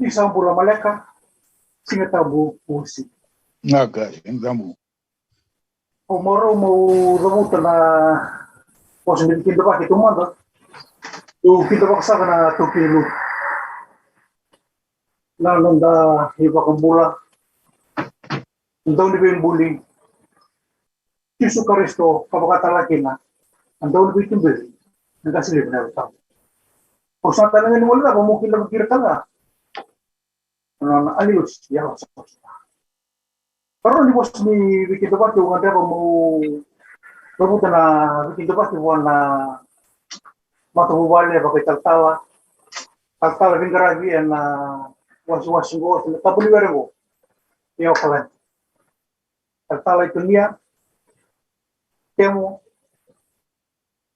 isang pula maleka, singatabu pusi. Naga, engamu. O moro mo ramuta na pos hindi kinto pa kitumanda. Tu kinto pa sa na tukilu. Nalanda hiba kumbula. Andau ni bin bullying. Kisu karisto kapakata lagi na. Andau ni bin timbel. Nagkasilip na ito. O sa tanangin mo wala, pamukil na magkirta nga. Alios, yaw sa pasta. Pero ni bos ni Wikido Pati, kung ada mo mabuta na Wikido Pati, na matububali, bakit taltala rin garagi, na was-was ko, tabuli ko, yaw kalan. Taltala ito niya, kemo,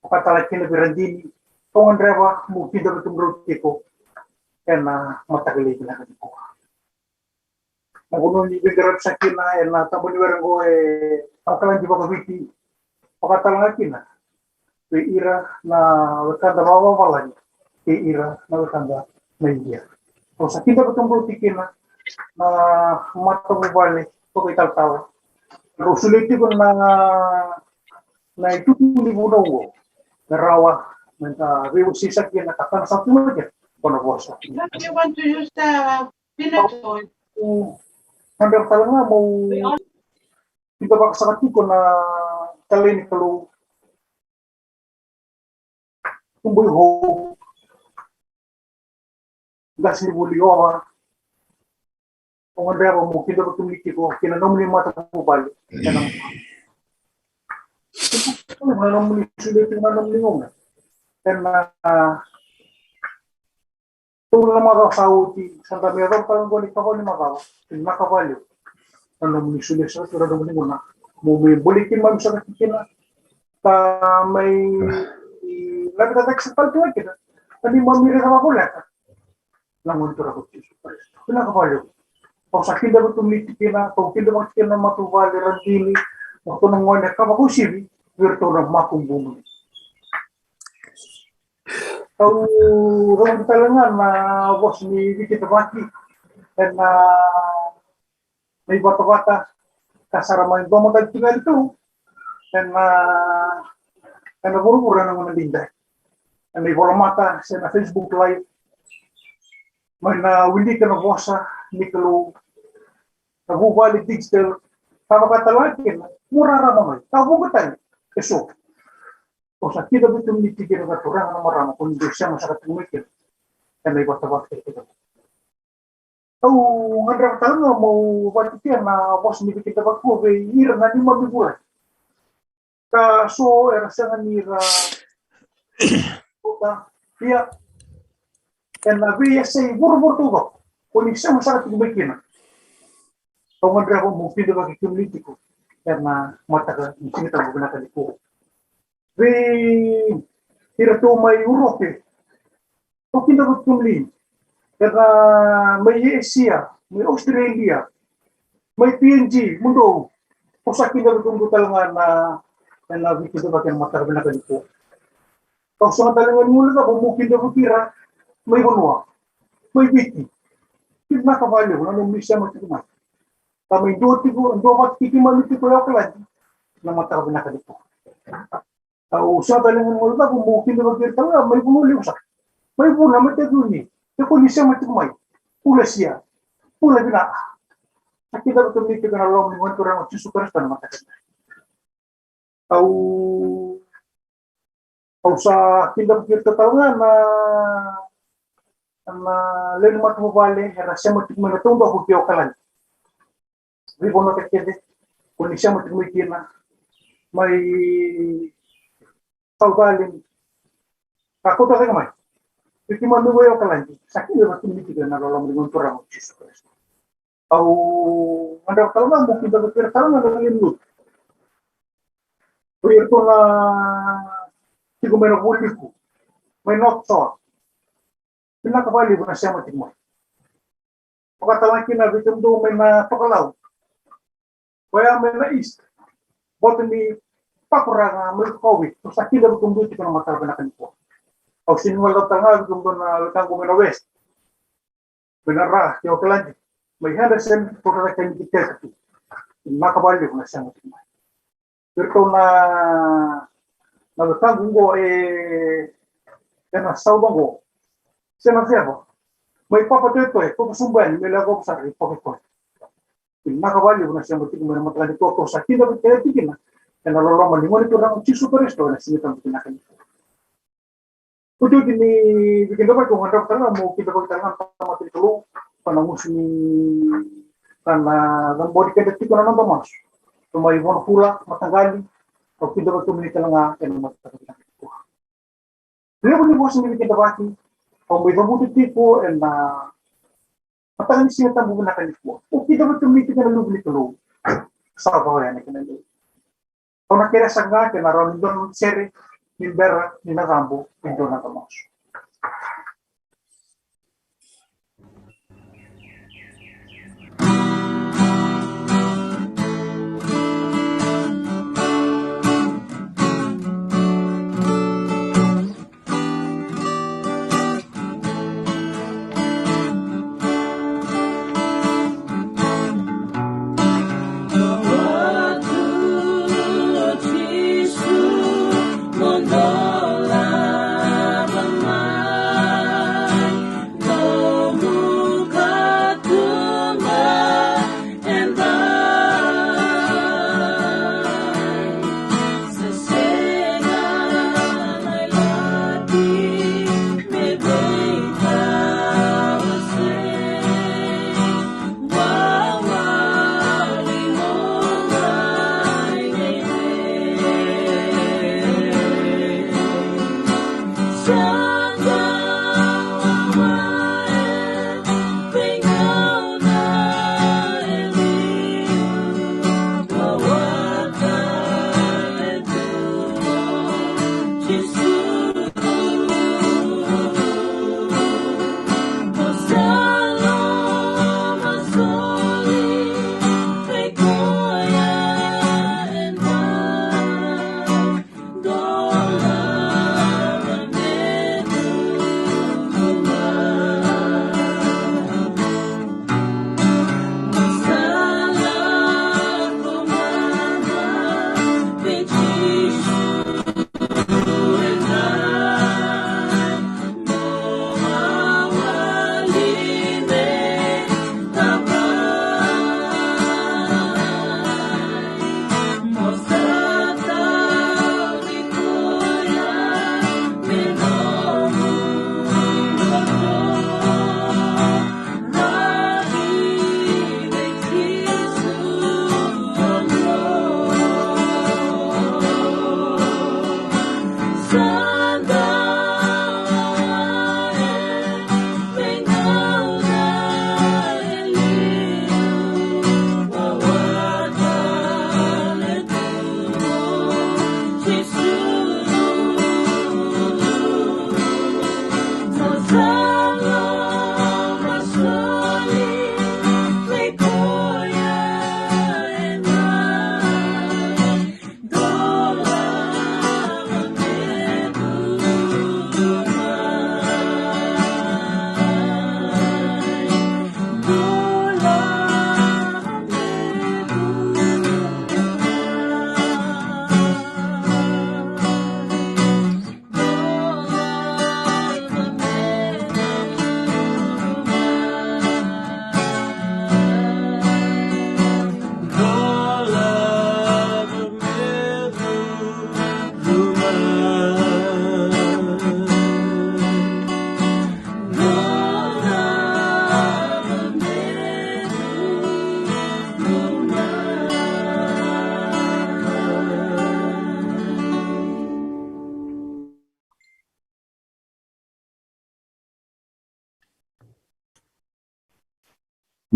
pakatala kinabirandini, kung ang dreba, Wikido Pati mruti ko, kaya na matagali na ko. Nakuno ni bigarap sa kina na tabo ni ko ang kalan di ba kabiti pakatalang kina ira na wakanda mawawala ira na wakanda na India. So sa kinda ko kina na matubali ko ital tawa. Pero suliti ko na itutuli mo daw na rawa na rewo sisa kina katan sa tumo dia kono bosa. You want to use the peanut oil? Hanggang talaga mo kita ba sa ko na talin kalau tumboy ho gas ni buliwa kung ano ba mo kita ba tumiki ko kinanom ni mata ko bali kanang nanom ni sulit nanom ni ngong karena tulong mga sauti Santa Mira parang ko ni makaw nakavalyo ano mo ni sulit sa pero mo ni muna mo bulikin man sa kina ta may nagdadag sa palto kita ani mo mira sa mapula langon to ra ko ci nakavalyo o sa kinda mo tumiti kina o kinda mo kina matubali randili o to nang wala ka ko sibi virtu na makumbumi. Tahu orang talangan na bos ni Wikido Pati dan may bata-bata kasaramain ba mo tagtingal ito dan naburu-bura naman ng linday. May bola mata sa na Facebook Live may na hindi ka na bosa ni Kalo nabubalik digital kapakatalagin mura ramamay kabugatan keso. O sa kita betul mitigir na turang na marama kung hindi siya masyarakat tumikir. Kaya may bata-bata kita. So, nga talaga mo patikian na bos ni kita bakbo be ira na di mabibulan. Kaso era siya nga nira puta iya and nabiya say buru-buru tugo kung siya masyarakat tumikir. So, nga mo pinda bagi community ko karena mata ka kita menggunakan itu. Tira to may Europe. O kinabot kumli. Kaya may Asia, may Australia, may PNG, mundo. O sa kinabot kumli talaga na nabikita ba kaya matarbi na ganito. Kung sa talagang mula ka, bumukin na tira, may hunwa, may biti. Hindi nakavalyo, anong misya magkikiman. Kami doon ba't kikiman nito ko yung kalan na matarbi na ganito. Usa talagang multa bumukin na magkita nga may bumuli usa. May puna mataguni. Kung siya matigmay. Pula siya. Pula bina. Nakita ko tumiti ka na lang ng wanto rin at superstar na matakit. Sa kinda kita talaga na len matubali era siya matigmay na tumba ko kiyo kalan. Ribo na kakede. Kung siya matigmay kina may Saubalin. Ako talaga may. Iti manuwayo ka lang. Sa akin yung matimitigan na lalang lingon turang Jesus Christ. Ang talaga mo kita ka talaga na nalimut. Pero ito na sigo may nabuli ko. May nokso. Pinakabali ko na siya matigmay. Pagkatalang kinabitin doon may napakalaw. Kaya may na-east. Boto ni pakurang may COVID. So sa kila kung dito ko na matarba na kanito. O sinuwal na tanga kung doon na lutang ko na west. Benarrah, yo kelandi. May Henderson, pura kayo kita kati. Nakabali ko na siya ng tingnan. Pero na nagtanggung ko na saudang ko. Siya na siya po. May papatuloy ko pagkasumbayan, may lagaw sa akin, pakito. Nakabali ko na siya ng tingnan, matalaga ko ako sa kinabit kaya tingin na. Kaya nalalaman, limon ito ng chiso paresto na sinitan ko kinakalit. Kudu ini bikin dapat kung hanap karena mau kita bertangan sama itu panamus ni karena dan body kada tiko na namba mas tuma ibon pula matanggali o kita bertumili talanga kan matanggali ko dia boleh buat sendiri kita baki o may dapat tiko and matanggali siya tamu gunakan itu o kita bertumili kita lubli tulo sa bayan kan itu o nakira sanga kan aron don seri Milbera ni Nagambo en Dona Tomás.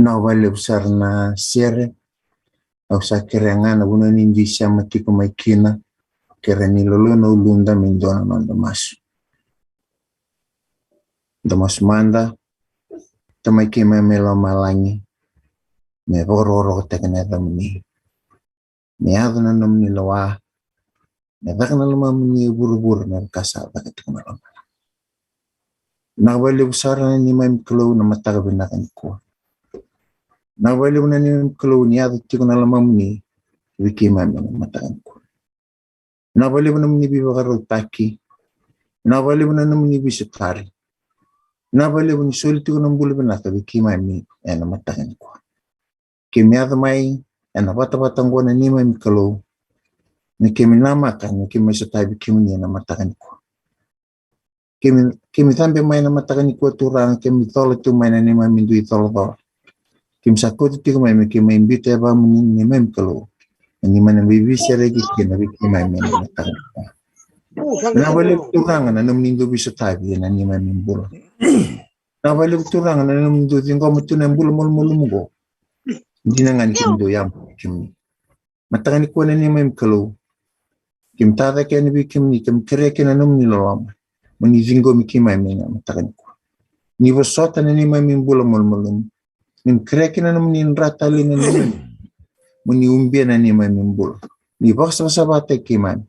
Na wale besar na sere au sa kerenga na una ni ndisha matiko maikina kere ni lolo na ulunda mindona na damas manda tamai kema melo malangi me roro tekene damni me adna namni lawa me dakna lama mni buru-buru na kasa bakat kumala Nakawali usara ni may mkalaw na matagabinakan ko. Nakawali na ni mkalaw niya at tiko na lamang ni wiki mami na matakan ko. Nakawali na ni bibakaraw taki. Nakawali na ni bisutari. Nakawali ni sulit ko ng bulabinaka wiki mami na matakan ko. Kimiyada may na bata-batang ko na ni may mkalaw ni kimi namakan ni kimi sa tabi kimi niya na matakan ko. Kimi tambe may na matakan ko turang kimi tolo tu may na ni may mindu itolo do. Kim sakot ti may kimi imbite ba mo ni may mkalaw. Ni man ang bibi siya lagi kina wiki may na matakan ko. Nabalik turang na nung nindo bisa tabi na ni may mimbula. Nabalik turang na nung nindo din ko matunan bula mo. Hindi na nga ni kimi do yam kimi. Matakan ko na ni may mkalaw. Kim tada kaya ni kim ni kim kere kaya na nung nilawam. Manizingo mi kim ay may matakan ko. Ni wasota na ni may mimbula mulmulum. Nim kere kaya na nung ninratali na ni mani umbia na ni may mimbula. Ni baksa sa bata kimay.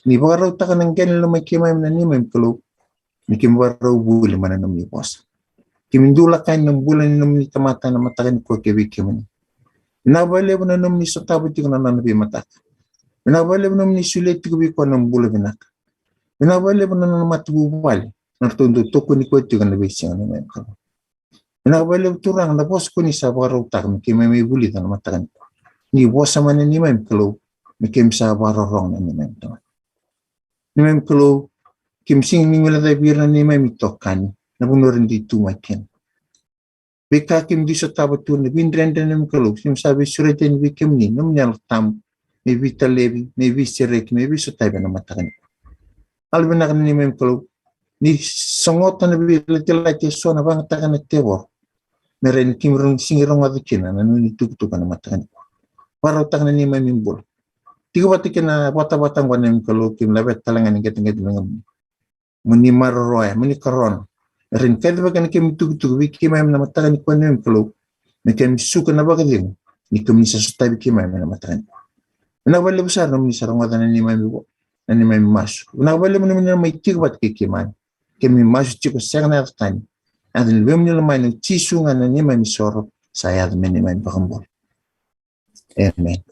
Ni bakaraw taka ng ganyan may kimay na ni may mkalaw. Ni kim waraw buli man na nung ni boss. Kimindula kayo ng bulan ni nung ni tamata na matakan ko kaya kim ni. Nabali mo na nung ni sotabot yung nananabi mataka. Binabali mo naman ni sulit ko biko ng bula binak. Binabali mo na matububal. Nartundutok ko ni kwento ka na bising ano may ko. Binabali mo turang na boss ko ni sa baraw-tak. May may bulit na matakan ko. Ni boss naman na ni may kalaw. May kim sa bararong na ni may ito. Ni may kalaw. Kim sing ni wala tayo bira ni may mitokan. Napuno rin dito may kin. Bika kim di sa tabat to na binrenda na may kalaw. Sim sabi suritin ni kim ni. Namanyal tam. May vita levi, may visirek, may viso tayo na matakan ko. Alam na kanina may kalau ni sangot na bilatilay so na bang takan na tewor. Meron kimrong singirong adikina na nunitutukan na matakan ko. Para utang na ni may mimbol. Tiga batikin na bata-batang ko na yung kalau kim labet talangan ng gating-gating ng muni maroroy, muni karon. Meron kaya ba ka na kim tugtug, wiki may na matakan ko na yung kalau na kim suka na bagading, ni kumisa sa tabi kim may na matakan ko. Nakabali mo sa naman ni sarangwatan na ni may mas. Nakabali mo naman na may tigabat kay Kiman. Kaya may mas chiko siya na katan. At nilawin nila may ng chisungan na ni may misoro sa ayat may ni may pakambol. Amen.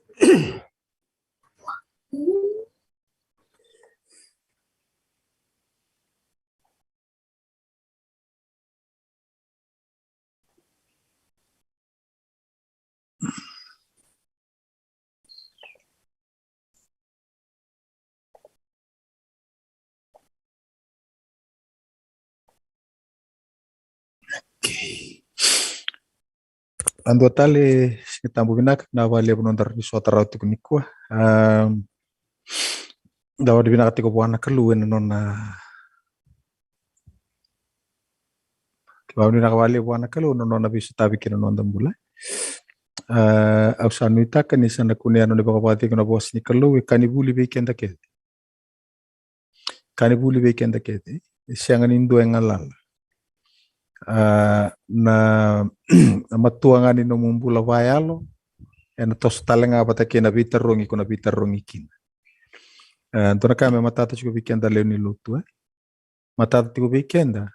Ando tali sitambu binak na wale bunondar di suatu rauti kunikua. Dawa di binak tiko buana keluwen nona. Kibaw ni nakawali buana keluwen nona bisa tabi kina nonda mbula. Au sanu itaka ni sana kunia nona bakapati kuna bos ni keluwe kanibuli weekend ke. Kanibuli weekend ke. Siangan indo yang ngalal. Na matuangan ino mumbula wayalo na tos talenga batake na bitarrongi kuna bitarrongi kina antona kame matata chiko weekenda leo ni lutu matata tiko weekenda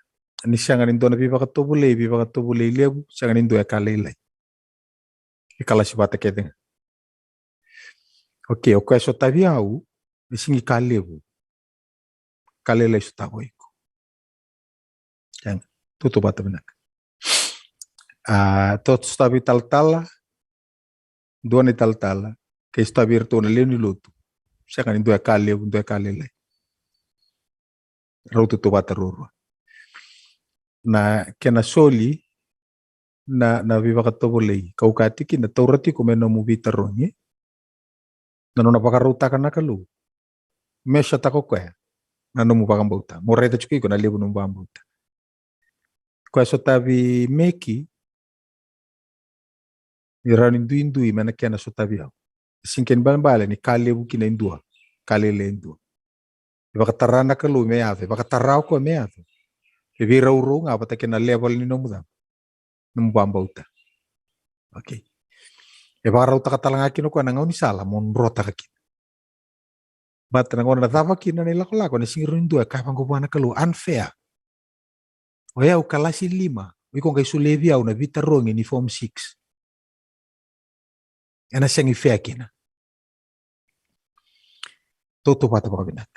ni siangan indo na biba katobule lebu siangan indo ya kalelai ikala si batake den okay okay so tabiau ni singi kalebu kalelai so taboiko yang tutu bata benak. Tot stabi tal-tala, dua ni tal-tala, ke stabi rtona leni lutu. Siya kan dua kali le. Rau tutu bata roro. Na kena soli na viva katobole kau katiki na taurati ko meno mu bitaronye. Na nona pakaruta kana kalu. Mesha tako kwa. Na no mu pakambauta. Moreta chuki ko na lebu no bambuta. Kwa so tabi meki irani indui mana kena so tabi au sinken bala ni kale buki na indua kale le indua baka tarana kalu me ave baka tarau ko me ave e vira uru nga bata kena level ni nomuda num bambauta okay e bara uta katalanga kino ko na ngoni sala mon rota kaki bat na ngona tava kina ni lako ni singiru indua ka pango bana kalu unfair O ya ukalasi 5. Wiko ngai sulevi au na vita rongi ni form 6. Ena sengi fea kina. Toto pata baka binak.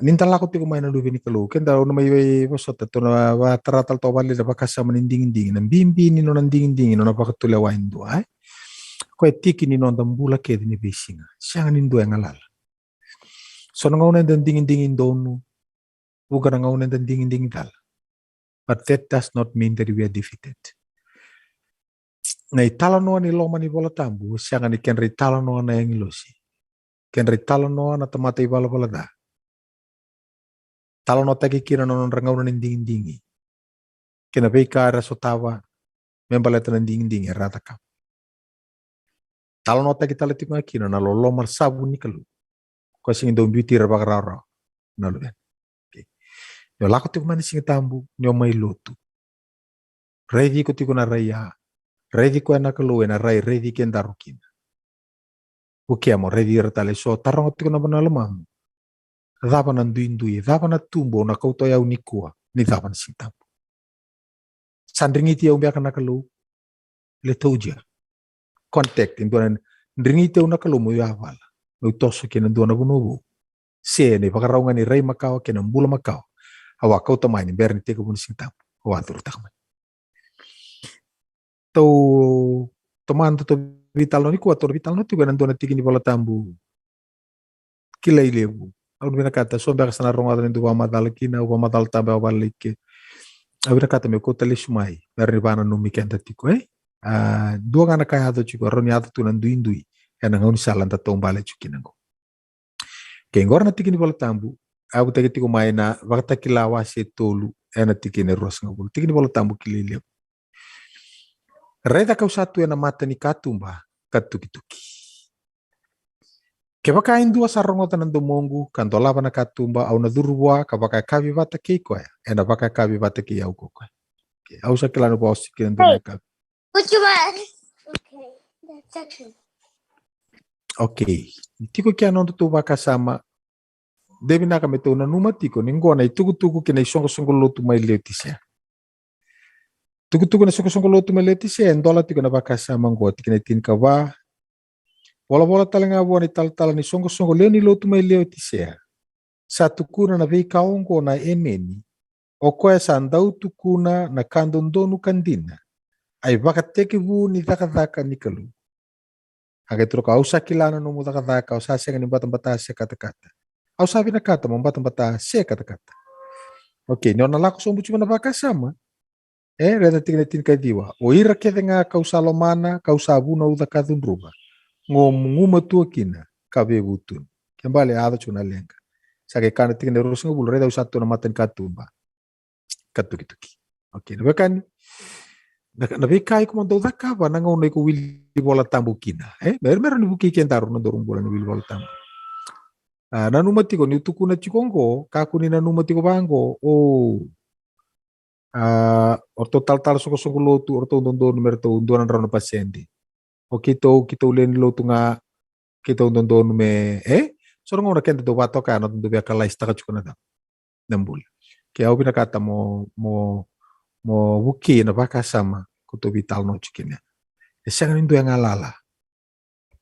Ninta lako tiko maina lubi ni kalu. Kenda una mai wasota to na wa taratal to bali da baka sama ninding na bimbi ni no ninding no na baka tula wa indu ai. Ko tiki ni no ndambula ke ni bisinga. Siang ni ndu ngalala. So na ngauna nding donu. Buka na ngauna nding dal. But that does not mean that we are defeated. Na itala noa ni loma ni bola tambu, sianga ni ken ritala noa na yang ilosi. Ken ritala noa na tamata i bala da. Tala noa taki kira noa rangauna ni dingi. Kena beika ara sotawa, membaleta na dingi rata kam. Tala noa taki tala tika kira na lolomar sabu ni kalu. Ko sing do beauty ra bagrara na lu. Yo lako tika mani sing tambu, ni o mai lotu. Reidi ko tika na raya. Reidi ko na kalu na rai reidi ken darukina. Ukiamo reidi ratale so tarong tiko na banalamamu. Dava na ndui, dava na tumbo na kauto ya unikua, ni dava na sintambu. Sandringiti ya umbiaka na kalu, le tauja. Contact, induan ndringiti ya unakalu mo ya avala. Mo toso kena duana bunubu. Se ne pakaraunga ni rei makao kena mbula makao. Awa kauto mai ni berni teka buni sintambu. Awa turutakma. Tau teman to vital no ni kuat to vital no tiba nanduana tiki ni bola tambu. Kila ilebu. Aun bina kata so baka sana ronga dan duwa madal kina uwa madal tabe balike. Aun bina kata me kota lismai berni bana no mikenda tiko dua kana kaya hado chiko roni hado tu nan duindui ena ngauni salan ta tombale chukinango. Ke ngor na tiki ni bola tambu abu tagi tiko mai na wakata kilawa se tolu ena tiki ni ros ngabul tiki ni bola tambu kilile. Reda kau satu ena mata ni katumba katuki-tuki. Kebaka indua sarongo tanan domongu kanto lava na katumba au na durwa kabaka kabi bata keiko ya ena baka kabi bata ke au koko. Au sa kilano ba osiki ndo na kabi. Okay. Tiko kia nondo tu baka sama debi naka meto na numa tiko ningona itugu kina isongo lotu mai leotisia. Tugu na songo lotu mai leotisia ndola tiko na baka sama ngoti kina tinka wa bola talenga buani tal ni songo leo ni lotu mai leo tisea. Satu kuna na vei kaongo na eneni. Okoe sandau tukuna na kandondonu kandina. Ai baka teki vu ni dhaka ni kalu. Hagai turu ka ausa kilana no mu dhaka ausa senga ni bata se kata-kata. Ausa vina kata mo bata se kata-kata. Okay, ni ona lako sombu cuma na baka sama. Reda tingna tinka diwa. O ira kethenga kausa lomana kausa buna udha kadunruba. Nguma tua kina kabe butun kembali ada cuna lenga sake kana tinggal terus ngubul reda usatu na maten katumba katuki-tuki. Okay, nabekan nabekai ko mando daka ba nanga unai ko wili bola tambu kina mer ni buki kentaru na dorong bola ni wili bola tambu nanumati ko ni tukuna chikongo kakuni nanumati ko bango orto tal soko lotu orto dondo numerto undonan rano pasende. O kita ulen lo tunga kita undon me sorong ora kenta do bato kana do be kala istaka chukuna da nambul ke au bina kata mo buki na baka sama kuto vital no chukina esang ndo yang alala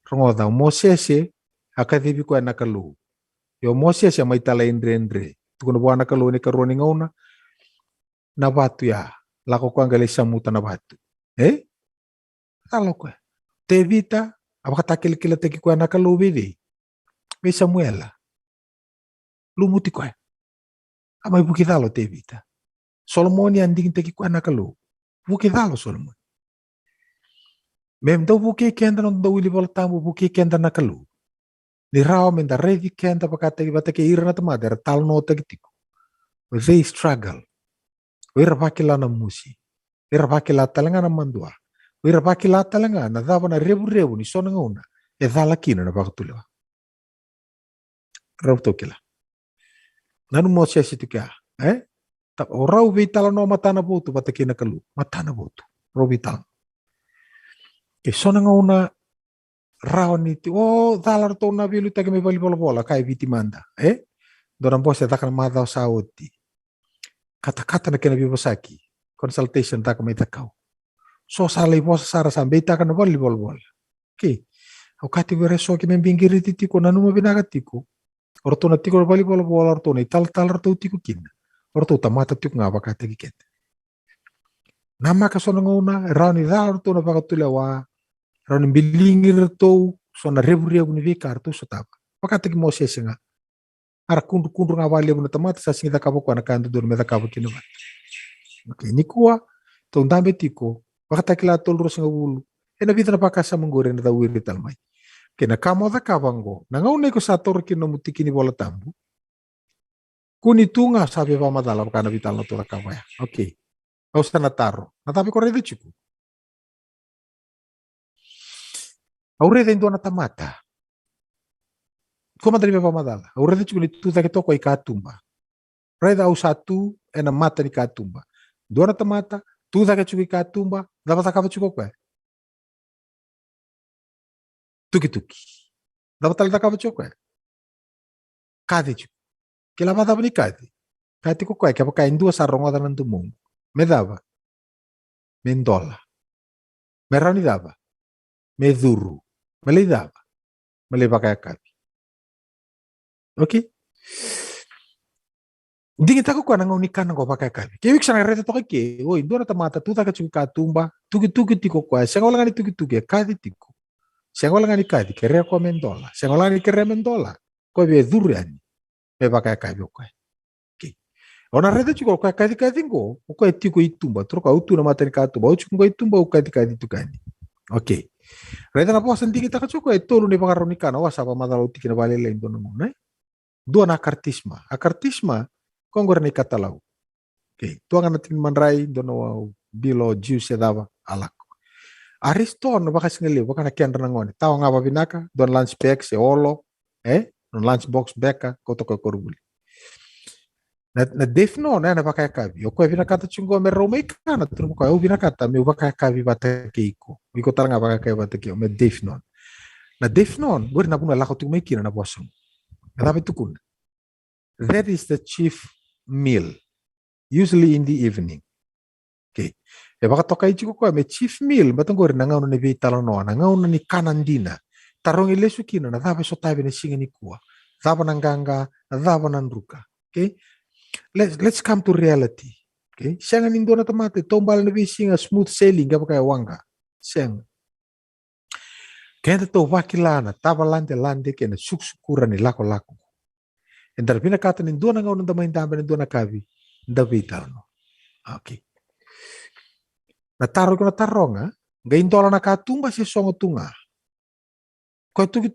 rongo da mo sese akadibi ko na kalu yo mo sese mai talaendre tukuna buana kalu ni karoni ngauna na batu ya lako ko angale samuta na batu talo ko Tevita, apakah takil-kila teki ko anak lu bidi? Be Samuela. Lumuti ko. Amay bukidalo Tevita. Solomon anding teki ko anak lu. Bukidalo Solomon. Mem daw buki kenda non daw ilibol tamu buki kenda nakalu. Ni rao men da revi kenda pakata ibata ke ira na tamada era tal no teki tiko. They struggle. Wira pakila na musi. Wira pakila talenga na mandua. Wira paki lata langa na dava na rebu ni sona ngona dhala kina na bakatulewa. Rau tokila. Nanu mo siya sitika rau vitala no matana botu bata kina kalu matana botu rau vitala. Sona ngona rau niti dhalar to na bilu tagi me bali bola kai viti manda. Doran bos ya takkan madau sauti. kata-kata na kena bibasaki consultation ta kamay takaw so salay mo sa sara sambe ta kana bol okay au kati gore so ki membingiri tiko nanu mabinaga tiko orto na tiko bali bol orto na tal orto tiko kin orto tamata tiko ngaba kata kiket nama ka so ngona rani da orto na pakatula wa rani bilingir to so na rebu ni vikar to so tapa pakata ki mo sesenga ara kundu nga wale na tamata sa singa kabo kwa na kandu dor meta kabo kinova okay ni kuwa to ndambe tiko pakata kila tolro singa wulu ena vita na pakasa mangore na dawiri talmai kena kamo da kabango na ngau neko sator kino mutiki ni bola tambu kuni tunga sabe pa madala kana vital na tora kawaya okay au sana taro na tapi korre de chiku aure de ndona tamata como dari pa madala aure de chiku ni tu da ketoko ikatumba reda au satu ena mata ni katumba dona tamata tu da chiku ikatumba dapat akaba chiku kwa tuki dapat talita akaba chiku kwa kade chiku kila mata bani kade kati ko kwa kapa kain dua saronga tanan tumong me dava me ndola me rani dava me duru me le dava me le pakai kabi okay dingin tako kwa nang unikan nang ko pakai kabi kewik sana rete to ke oi dora tamata tu taka chuki katumba tuki tiko kwa sengola ngani tuki kadi tiko sengola ngani kadi kere ko mendola sengola ngani kere mendola ko be duru ani me pakai kabi ko ona rete chuko kwa kadi ngo ko etiko itumba troka utu na matani katumba o chuko itumba o kadi tukani okay rete na posa ndiki taka chuko etolo ne pakaroni kana wasa pa madalo tikina vale le ndono ngone dua na akartisma kongor ni katalau okay tuanga na tin manrai ndono bilo juice dava alako ariston bakas ngeli bakana kian ngone tawa ngaba binaka don lunch bag se olo non lunch box beka kotoko korubuli na defno na pakai kabi o ko vina kata chungo me romeka na tru ko vina kata me pakai kabi bata keiko iko tala pakai kabi bata keiko me defno na defno bur na buna lako tu me kina na bosong na tukun that is the chief meal usually in the evening okay e baka tokai chiko ko me chief meal batong gor na ngau ne vi tala no na ngau ni kanandina tarong ile sukina na dava so tabe ne singa ni kuwa dava nanganga dava nanruka okay let's come to reality. Okay, siya nga nindo na tamate tombal na bisinga smooth sailing kaya kaya wanga. Siya. Kaya to wakilana tabalante lande kaya na suksukura ni lako. Endar pinakata nindo na nga unang damay dami nindo na kabi. Davital no. Okay. Nataro ko na taronga. Ngayon dola na katumba si songo tunga. Kaya tuki.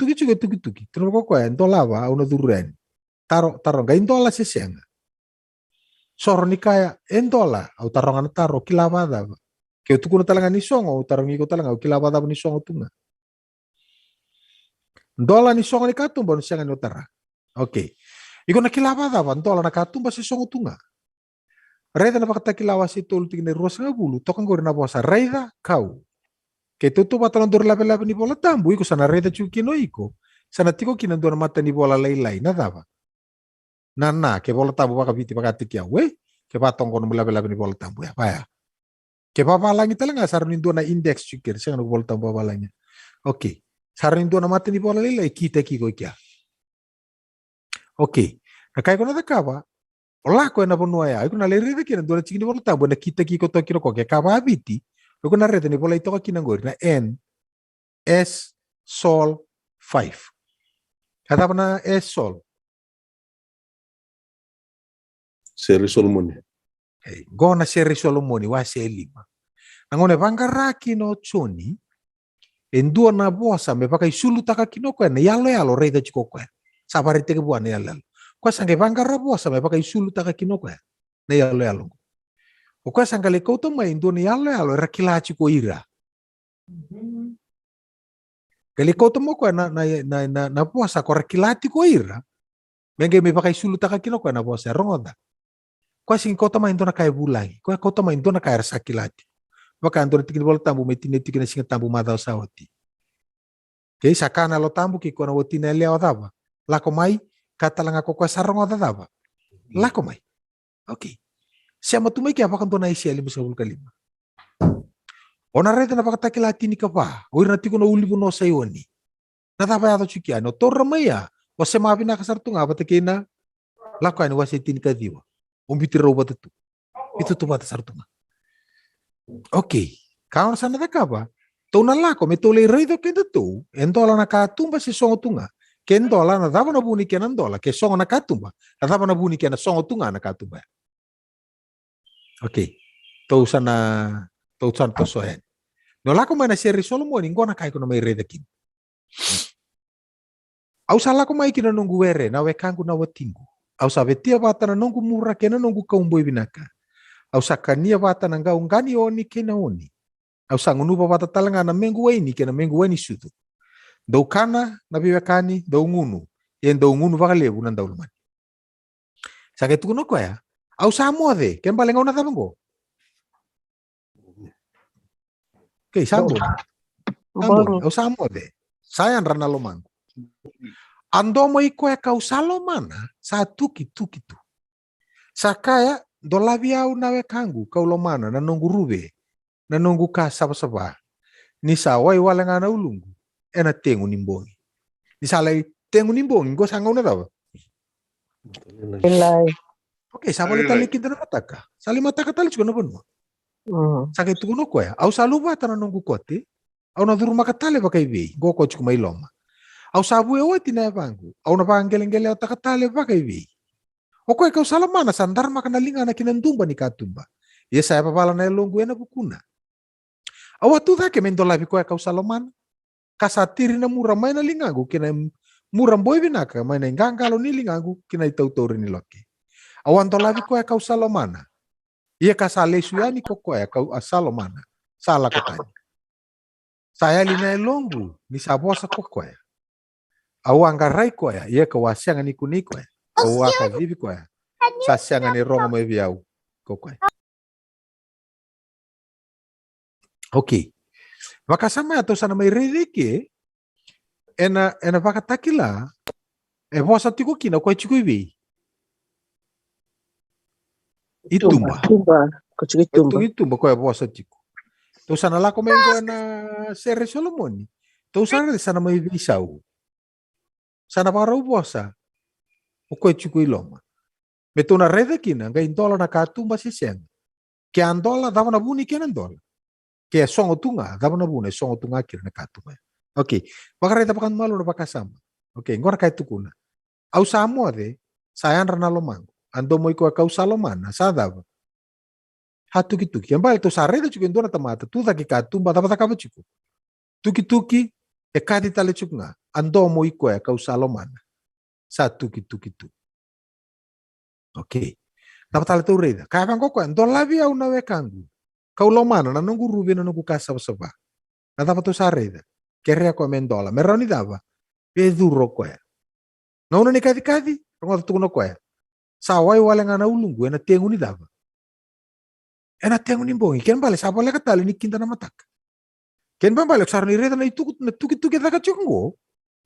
Tino ko kaya dola ba una duren. Taro ngayon dola si siya nga. Soro ni kaya endola au tarongan taro kilabada ke tu kuna talanga ni songo tarongi ko talanga au kilabada ni songo tunga dola ni songo ni katumba ni sanga no tara okay iko na kilabada ba dola na katumba si songo tunga reda na bakata kilawa si tolu tigne rosa ngabulu tokan gor na bosa reda kau ke tutu batalon dor labe ni bola tambu iko sana reda chuki no iko sana tiko kinan dor mata ni bola lai na dava Nana, ke bola tambu baka biti baka tikia we, ke batong kono mula bela ni bola tambu ya, paya. Ke papa langi telenga sarun indo na index chukir, siya bola tambu papa langi. Okay, sarun indo na mati ni bola lila kita kiko kia. Okay, na kai kono takaba, ola ko na bonua ya, iko na leri de kina do na chiki ni bola tambu na kita kiko to kiro ko ke kaba biti, iko na rete ni bola ito ka kinangori na N S Sol 5. Kata na S Sol. Seri Solomoni. Gona Seri Solomoni wa selima. Angone vangaraki no choni. Endua na bosa me pakai sulu taka kinoko na yalo reida chikoko. Sabari teke buana yalo. Kwa sange vangara bosa me pakai sulu taka kinoko na yalo. O kwa sangale koto mai endua na yalo rakila chiko ira. Kali koto mo kwa na bosa ko rakilati ko ira. Menge me pakai sulu taka kinoko na bosa rongoda. Kwa sing kota main dona kaya bulangi, kwa kota main dona kaya sakilati. Baka andona tikin bola tambu metine tikin singa tambu madao sawati. Kaya sakana lo tambu ki kona wotina leo dava. Lako mai kata langa ko kwa sarongo dava. Lako mai. Okay. Siya matumay kaya apakan to na isi alim sa kalima. O nareta na pakatakilati ni kapa. O irati ko na uli mo no sa iyo ni. Natapay ato chukia. No torra maya. O se mapi na kasarto nga. Patake na. Lakay ni wasi tin kadiwa. Umbitir raw ba ito? Ito to ba sarto nga. Okay. Kau na sana ka ba? To na lako. May tulay rito kendo to. Endola na katumba si songo tunga. Kendola na daba na buni kena ndola. Ke songo na katumba. Na daba na buni kena songo tunga na katumba. Okay. To sana to sohen. No lako may na seri Solomon, inggo na kay ko na may redakin. Au sala ko may kinanunggu were, na wekangu na watingu. Au sa betia bata na nunggu mura kena nunggu kaumboy binaka. Au sa kania bata na ngaung gani oni kena oni. Au sa ngunuba bata talanga na mengu waini kena mengu waini sutu. Dau kana na biwekani, dau ngunu. Yen dau ngunu vakalebu nan dau luman. Sa ketu kuno ko ya. Au sa moade, ken balengau na tabango. Okay, sambo. Sambo. O sambo de. Sayan rana lomang. Ando mo iko ya kau salomana sa tuki tu. Sa kaya dolabi au nawe kangu kau lomana na nunggu rube. Na nunggu ka saba. Ni sa wai walanga na ulungu. Ena tengu nimbongi. Ni sa lai tengu nimbongi. Go sangau na dawa. Okay, sa boleh tali kita na mataka. Sali mataka tali juga na bono. Sakit tu kuno ko ya. Au saluba ta na nunggu kote. Au na duru makatale ba kay bei. Go ko chukuma iloma. Au sabu e oti na bangu. Au na bangelengele au takatale ba kay bei. O ko kau salamana sandar makanalinga na kinandumba ni katumba. Ye saya papala na longu ena bukuna. Au atu ta ke mendola bi ko kau salamana. Kasatiri na mura mai na lingagu kina mura boy binaka mai na ngangalo ni lingagu kina itautori ni loke. Au andola bi ko kau salamana. Ia kasale suyani koko ya kau asalo mana sala kotanya. Saya lina longu ni sabosa koko ya. Au anggarai ko ya ia kawasianga ni kuniko ya. Au akazibi ko ya. Sasianga ni rongo mai biau koko ya. Okay. Maka sama atau sana mai redeke ena vakatakila bosa tiko kina ko chiku ibi. Itumba. Itumba ko ya bosa tiko. Tu sana lako mengo na seri Solomoni. Tu sana sana mai bisau. Sana para bosa. O ko chiku iloma. Betuna rede kina ga indola na katumba siseng. Ke andola dava na buni kena andola. Ke songo tunga dava na buni songo tunga kira na katumba. Okay. Bakareta pakan malu na bakasama. Okay, ngora kai tukuna. Au samo ade sayan rana lomango. Ando mo iko kau salomana sadava. Hatuki-tuki. Yang balik tu sareda cukup indona tamata. Tu taki katumba dapat apa cukup. Tuki-tuki e kadi tale cukup nga. Ando mo iko kau salomana. Sa tuki-tuki tu. Okay. Dapat tale tu reda. Kaya bang koko ando labi au nawe kangu. Kau lomana na nunggu rubi na nunggu kasaba-saba. Na dapat tu sareda. Kerea ko mendola. Meroni dava. Peduro ko ya. Ngauna ni kadi-kadi. Rongo tukuno ko ya. Sawai wale ngana ulungu ena tengu ni dava. Ena tengu ni bongi. Ken bale sabo le katali ni kinta na matak. Ken bale sar ni reta na tuki daga chungo.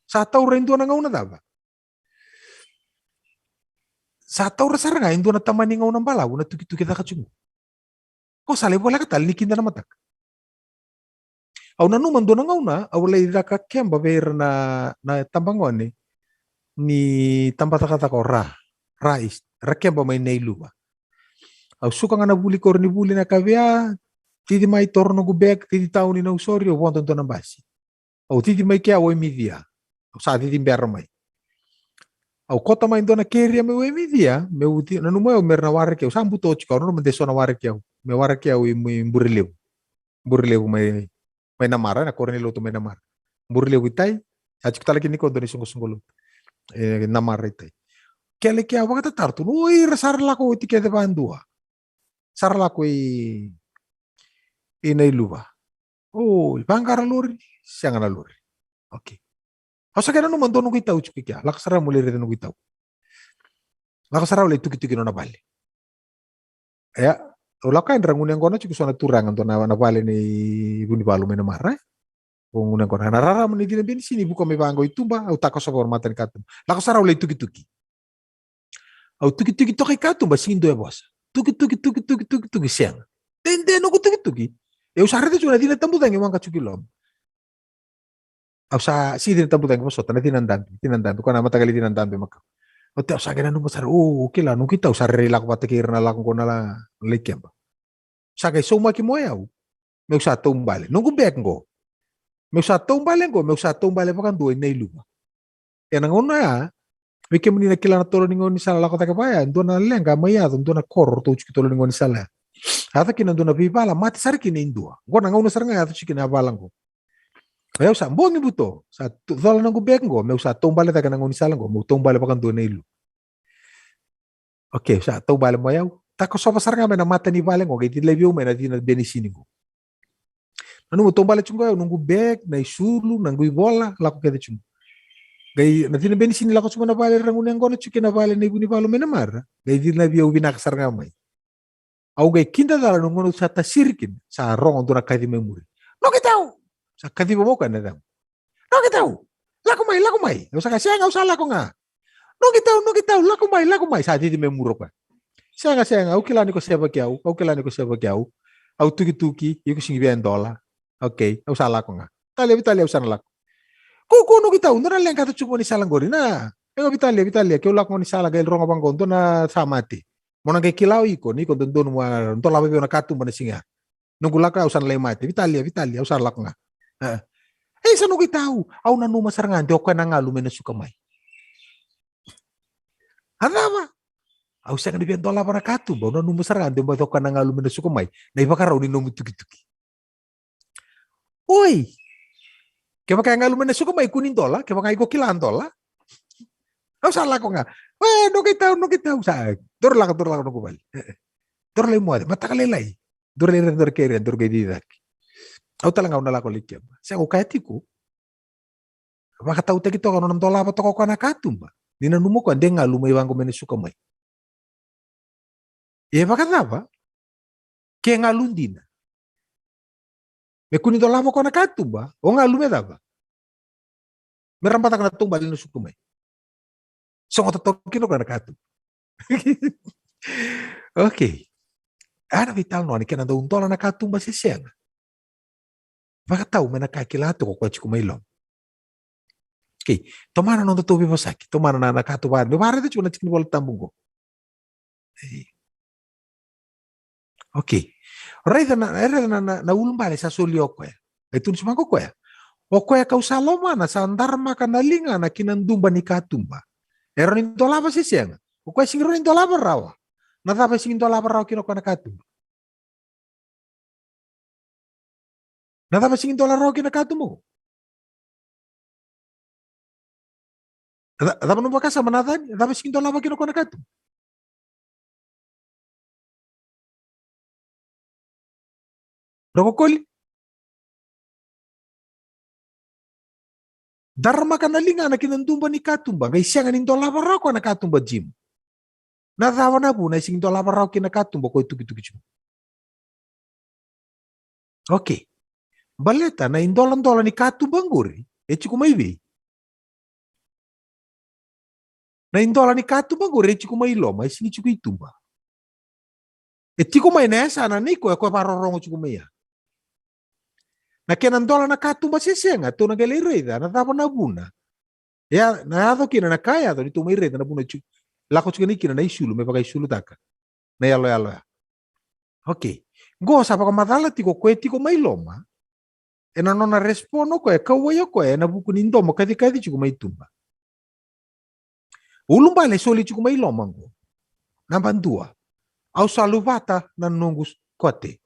Sa tau rendo na ngauna dava. Sa tau rasar nga indo na tamani ngauna balaw na tuki daga chungo. Ko sale wale katali ni kinta na matak. Au nanu mando na ngauna au le daka kemba ber na tambangone ni tambataka ko rais rakemba mai nei luba. Au suka ngana buli kor ni buli na kavea tidi mai torno gubek tidi tauni na usori o wonton to na basi. Au tidi mai kia o media. Au sa tidi mber mai. Au kota mai dona keria me o media me uti na no mo mer na ware ke sambu to chika no me deso na ware ke me ware ke o mburelew. Mburelew mai na mara na kornelo to mai na mara. Mburelew itai achik talaki ni ko doni sungo na mara itai. Kele kia wakata tartu no ir sarlako itike de bandua. Sarlako i nei luba. Oh, bangara lori, siangana lori. Okay. Asa kena no mando no kitau chukia. Laksara mulai rede no kitau. Laksara le tuki no na bale. Ya, ulaka indra ngunen kono chuki sona turangan to na bale ni buni balu mena mara. Ngunen kono na rara meni dina bin sini buka me bango itumba au takos hormatan katum. Laksara le tuki. Au tuki toki katumba sindo ya bosa. tuki siang. Tende no tuki. Eu sarete cuma dina tambu tangi mangka cukilom. Au sa si dina tambu tangi masota na tinandantu kana mata kali tinandantu maka. O te sa gena no masar kila no kita usar relak patekir na lakon kona la lekem. Sa kay so maki moyau. Meu sa tumbale. Nunggu bek ngo. Meu sa tumbale pakan duay na iluma. Yan ang una ya. Wiki menina kila na tolo ningo ni sala lakota kapaya. Ndo na lenga maya. Ndo na kor to chiki tolo ningo ni sala. Hata kina ndo na bibala. Mati sari kina indua. Ngo na nga una saranga hata chiki na balang ko. Meu sa mbongi buto. Sa tola nunggu bek ngo. Meu sa tumbale taga nango ni sala ngo. Meu tumbale pakan duay na ilu. Okay, sa tumbale moyaw. Tako sopa saranga na mata ni bale ngo. Kaya tilebyo may na di na benisini ngo. Ano mo tumbale chungo nunggu bek na isulu nanggu bola lako kete chungo. Gay natin na benisini lako chungo na bale rangun yang gono chuki na bale na ibu ni balo menamar. Gay di na biya ubi nakasar ngamay. Au gay kinda dala nungono sa tasirikin sa rong untuk nakati memori. No kitau. Sa kati mo kan na dam. No kitau. Lakumay. Sa kasi nga usala ko nga. No kitau. Lakumay. Sa di memuro pa. Siya nga au kilani ko seba kiau. Au tuki iko singi $1. Okay, au sala ko nga. Talia usana lako. Kuko no kita undra lang kato chumo ni salang gori na. Ego bitalia ke ulak mo ni sala gail ronga bang konto na samati. Mona ke kilau iko ni ko dondo mo to lawe na katu mo na singa. Nunggu laka usana lay mati. Bitalia usana lako nga. Sa no kita au na numa sarangan de ko na ngalu men suka mai. Hanama. Au sa nga $1 para katu ba na numa sarangan de ba to ka na ngalu men suka mai. Na ibakaraw ni no tuki. Oi, kaya kaya ngalu na suka may kunin $, kaya kaya ko kilaan $. Ang sala ko nga, no kita sa, dor lang no kubal. Dor lang mo ade, matakalilay. Dor kay didak. Aw talaga na lako likyam. Sa ko kaya tiko. Makataw ta kito kano $1 pa to ko na katumba. Di na numo ko ande ngalu may wango men suka may. Bakit ba? Kaya ngalu din na. Me kunin $1 mo ko na katumba, o nga lumeda ba? Meron pa na tumbal no sukumay. So ko tatokin ko na katumba. Okay. Ana vital no ani kena do $1 na katumba si siya. Baka tao may nakakilato ko kwa chikumailom. Okay. Tomara no tutubi mo saki. Tomara na nakatuban. May mara dito na chikin wala tambong ko. Okay. Reda na ulumbale sa sulyo ko ya. Ito nisman ko ya. O ko ya kausaloma na sa andarma kanalinga na kinandumba ni katumba. Rin $1 ba si siya. O ko ya singiro $1 rawa. Natapa singin $1 rawa kino ko na katumba. Natapa singin $1 rawa kina katumba. Natapa nung baka sa manatan. Natapa singin $1 ba kino ko na katumba. Rokokoli. Dharma kanalinga na kinandumba ni katumba. Ngay siya nga ning $1 raw ko na katumba Jim. Natawa na po na ising $1 raw kinakatumba ko itugi. Okay. Baleta na $1 ni katumba nguri. Echi kumaiwi. Na $1 ni katumba nguri echi kumailoma. Ising ichi kuitumba. Eti kumay na sana niko ako parorong echi kumaya. Na kaya $1 na katumba siya nga, ito nagalirida, natapon na buna. Ya, nato kina na kaya to, ito may rida na buna, lako chika ni kina na isulu, may pagkaisulu taka. Na yalo ya. Okay. Go, sa pakamadala tiko kwe tiko may loma, e na nona respono ko, kawayo ko, na buku nindomo, kati chiko may tumba. Ulumbale soli chiko may loma ko. Nambandua. Au saluvata na nungus kote.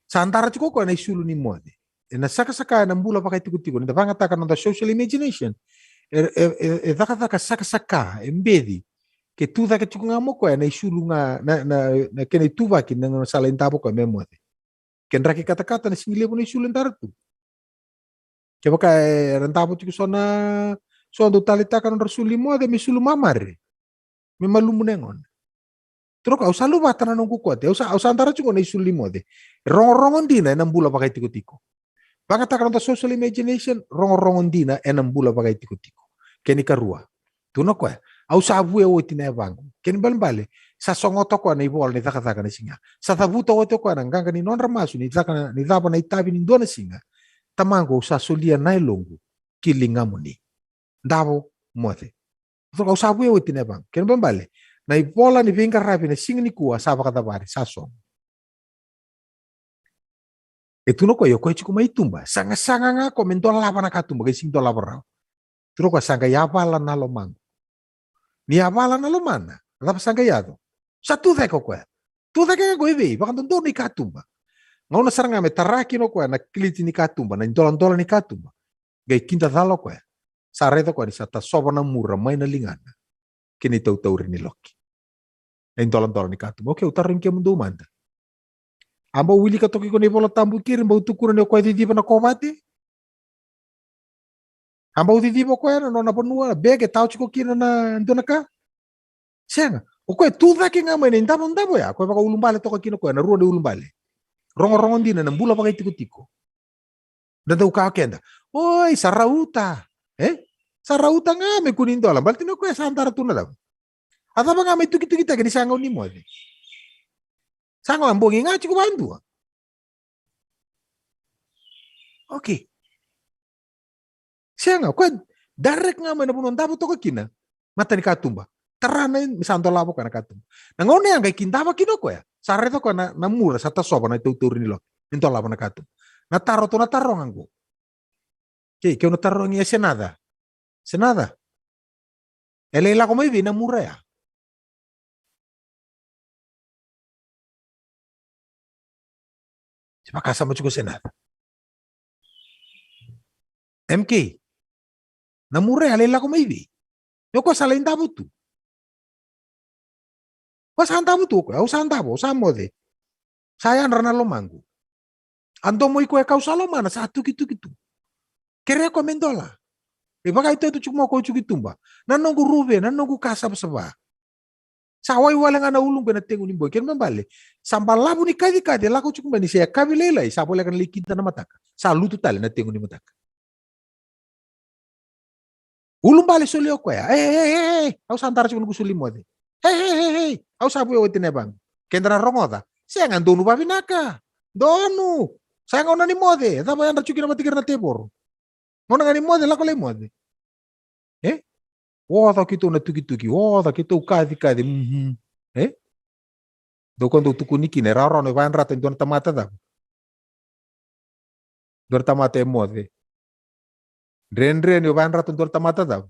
Sa antara chiko ko na isulu ni moade. E na saka-saka ng bula pa kay tiko-tiko. Nita pangatakan ng social imagination. Daka saka-saka, embedi. Ke tuda ka chiko nga mo ko na isulu nga, na kena ituva kin ng salain tapo ko may moade. Kenra ki kata-kata na singili mo na isulu antara tu. Kaya baka rantapo chiko so na ando talitakan ng rasuli moade, may isulu mamare. May malumunengon. Terus kau selalu batan nang kuat ya, usah antara cuma na isuli mo de. Rongon dina enam bula pakai tiko-tiko. Baka takkan untuk social imagination, rongon dina enam bula pakai tiko-tiko. Keni karua. Tuno ko ya, au sabu ya woti na bang. Keni bale Sa songoto ko na ibol ni taka na singa. Sa tabuto ko ko na ganga ni non ramasu ni taka ni dapa na itabi ni dona singa. Tamango sa sulia na longo kilinga mo ni. Davo mote. So kau sabu yo tinebang. Ken bambale. Na ibola ni vinga rapi na singa ni kuwa saba kata bari sa song. Itu no ko yo ko chiku mai tumba. Sanga nga ko mentola lava na katumba kay sing dola barao. Tuno ko sanga yabala na lomang. Ni yabala na lomana. Lapa sanga yado. Sa tuda ko kwa. Tuda ka ko ibi. Baka doon ni katumba. Ngayon na sarang me taraki no kwa na kiliti ni katumba. Na dola ni katumba. Gay kinta dalo kwa. Sa reto kwa ni sa tasoba na mura may na lingana. Kini tau rin ni Loki. Na dola ni katumba. Okay, utarin kaya mundo umanda. Amba wili ka toki ko ni bola tambu kirin ba utukuran ni ko di ba na komati? Amba di ba ko na no na bonua bege tau chiko kirin na ndona ka? Senga. O ko tuda ki nga may ndabo ya. Ko ba ko ulumbale to ka kino ko na ruo de ulumbale. Rongo din na mbula pa kay tiko-tiko. Nadaw ka kenda. Oy, sarauta. Sarauta nga may kunin dola. Balti no ko sa antara tuna daw. Ata ba nga may tuki-tuki ta kini sangaw ni mo. Sangaw ang bongi nga chiko bandu. Okay. Siya nga, direct nga may nabunon dapat to ka kina. Mata ni katumba. Tarana yun, misanto labo ka na katumba. Nangaw na yan, kay kindaba kino ko ya. Sare to ko na mura sa tasoba na ituturi nilo. Minto labo na katumba. Nataro nga ko. Okay, kaya nataro niya senada. Senada. Elela ko may na mura ya. Makasama ko senada. MK. Namure alela ko maybe. Yo ko sa lain tabo tu. Ko sa tabo tu ko, sa tabo, sa mode. Saya rana lomangu. Ando mo iko ikaw sa lomana sa tuki. Kere ko mendola. E baka ito chukmo ko chukitumba. Nanongu rube, nanongu kasab saba. Sa wai wala nga na ulung na tengu ni boy. Ken mambale. Sambal labu ni kadi lako chukumba ni siya kabilelay. Sa boleh kan likinta na mataka. Sa lutu tali na tengu ni mataka. Ulung bale suli ko ya. Au santara chukun kusuli mo de. Hey. Au sabu yo tinebang. Kendra rongoda. Siya nga donu babinaka. Donu. Saya nga ni mo de. Taba yan chukin na matikir na tebor. Ngona nga ni mo de lako le mo de. Oda kita na tuki. Oda kita kadi. Do quando tukuniki ne raro no vai rata don tamata da. Dor tamata e mode. Ren no vai rata dor tamata da.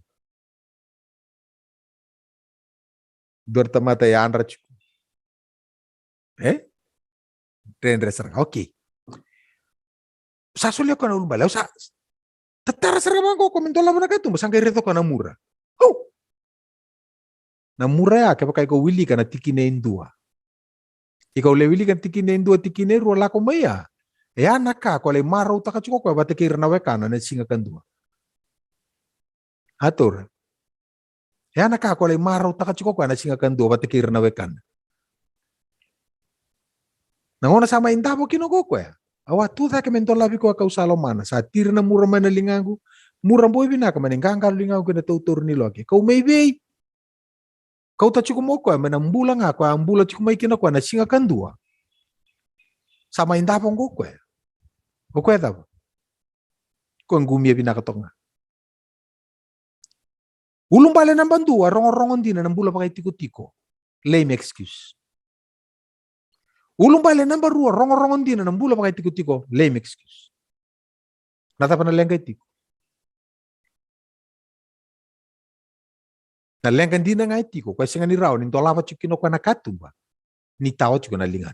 Dor tamata e andra chiku. Ren serang. Okay. Sa sulia ko na ulbala. Sa tatara serang ko komentola mo na kato. Masang reto ko na mura. Na mura ya kaya ko wili ka na tikine indua. Ikaw le wili kan tikine indua tikine ro la ko maya. Naka ko le maro ta ka chiko ko bate kir na wekana na singa kandua. Atur. Naka ko le maro ta ka chiko ko na singa kandua bate kir na wekana. Nangona sama indabo kinoko ko ya. Awa tu ta ke mentola bi ko ka usalo mana sa tir na mura mana lingangu. Mura boy binaka maninganga lingangu na tutur ni loke. Kau maybe kau ta chiku mo ko menambula nga ko ambula chiku mai kina ko na singa kandua. Sama indapong ko ko. Ko da. Ko ngumia binakatonga. Ulung bale ng bandua rongon din na nambula pa kay tiko-tiko. Lame excuse. Ulung bale ng barua rongon din na nambula pa kay tiko-tiko. Lame excuse. Nata pa na lang kay tiko. Nalengkan din na nga itiko, kasi nga ni Rao, nintola pa chukino ko na katumba, ni tao chukino nalingan.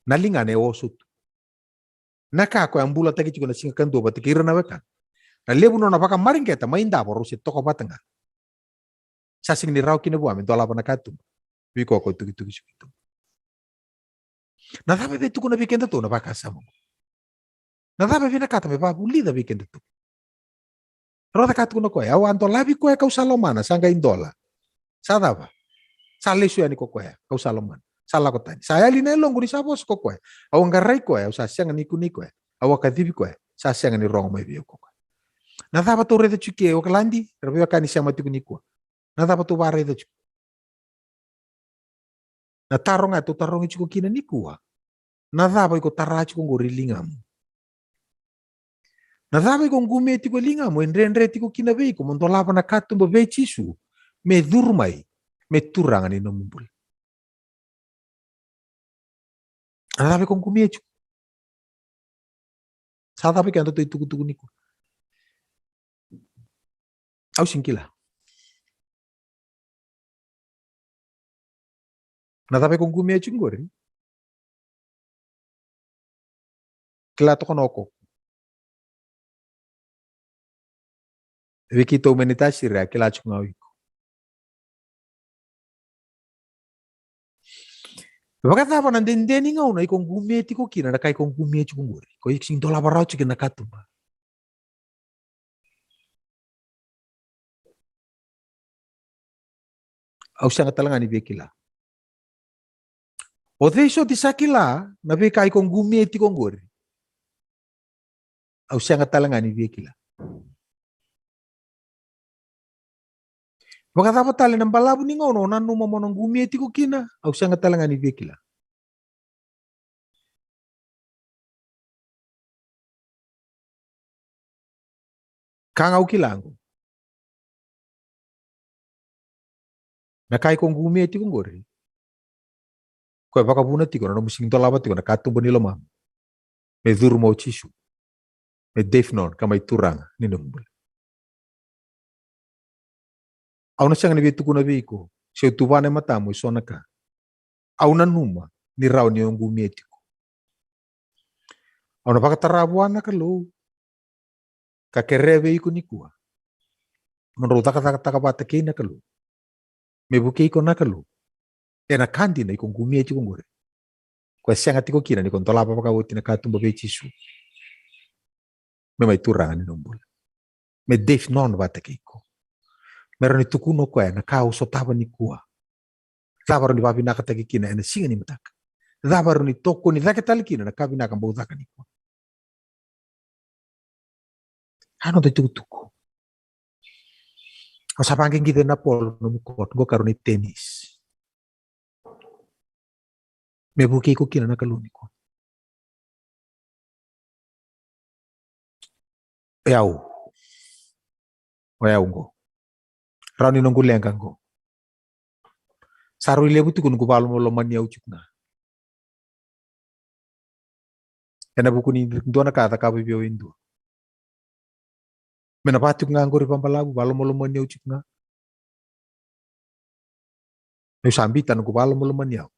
Nalingan osut. Nakako ang bulat tagi chukino singa kando, ba tikira na wekan. Nalebu no napaka maring kita, mainda po, rusit toko patanga. Sasing ni Rao kinabuha, nintola pa na katumba. Wiko ako tugi-tugi chukito. Natabe betu ko na bikenda to, napakasama mo. Natabe binakata, may babulida bikenda to. Rota katu na ko ya, wanto labi ko kau salomana sangga indola. Sada ba? Sale suya ni ko ya, kau salomana. Sala ko tani. Saya linelong guri sabos ko ya. Awang garay ko ya, usasya nga niku ya. Awa kadibi ko ya, sasya nga ni rong may biyo ko. Natapa to reda chuki o kalandi, rabiwa kani siya matiku niku. Natapa to bare da chuki. Na tarong ato tarong ichiko kina nikua. Na dhaba iko tarachi ko ngori lingamu. Na dhaba iko ngume tiko lingamuendre tiko kina veiko mondolapa na katumba vechisu me durmai me turangani no mumbul. Na dhaba iko ngume chiko. Sa dhaba iko anto tuku niku. Au singkila. Na dhaba iko ngume chiko ngori. Kila to konoko. Wiki to menitashira kila chiko ngawiko. Wakata apa nandendeni ngau na ikong gumeti ko kina na kai kong gumeti ko ngori. Ko iksing dola barau chike na katumba. Au sanga talangani bekila. O deso disakila na be kai kong gumeti ko ngori. Au sanga talangani bekila. Wakata apa tali nambalabu ni ngau no nanu mamonong gumeti ko kina. Au sanga talangani bekila. Kangau kilango. Na kai kong gumeti ko ngori. Ko baka buna tiko na musing dolaba tiko na katumba nilo mam. Me durmo chisu. Me defnon kamay turang ni numbul. Au na siyang nabitu ko na biko. Siya tuwa na mata mo iso na ka. Au na numa ni raw niyo yung gumeti ko. Au na pakatarabuan na kalo. Kakerebe ko ni kuwa. Menurut taka bata kay na kalo. Me buke ko na kalo. E na kandi na ikong gumeti ko ngore. Kwa siya nga tiko kina ni kontolapa pakawuti na katumba be chisu. Me may turang ni numbul. Me defnon bata kay ko. Meron itu kuno ko na kau so taba ni kuwa. Tabaron ni babi nakatagi kina na singa ni mataka. Tabaron ni toko ni zakatali kina na kabi nakang bauta ni kuwa. Ano tayo tuko? Ang sapangking kita na polo numukot go karon ni tenis. Me buki ko kina nakaluni ko. Yaw. Yaw ngo. Rani nunggu lengkang ko. Saru ile buti kun kubalo mo loman yaw chukna. Ena buku ni dona kata kabi bio indu. Mena patuk nganggo pampalabu balo mo loman yaw chukna. Meu sambitan kubalo mo loman yaw.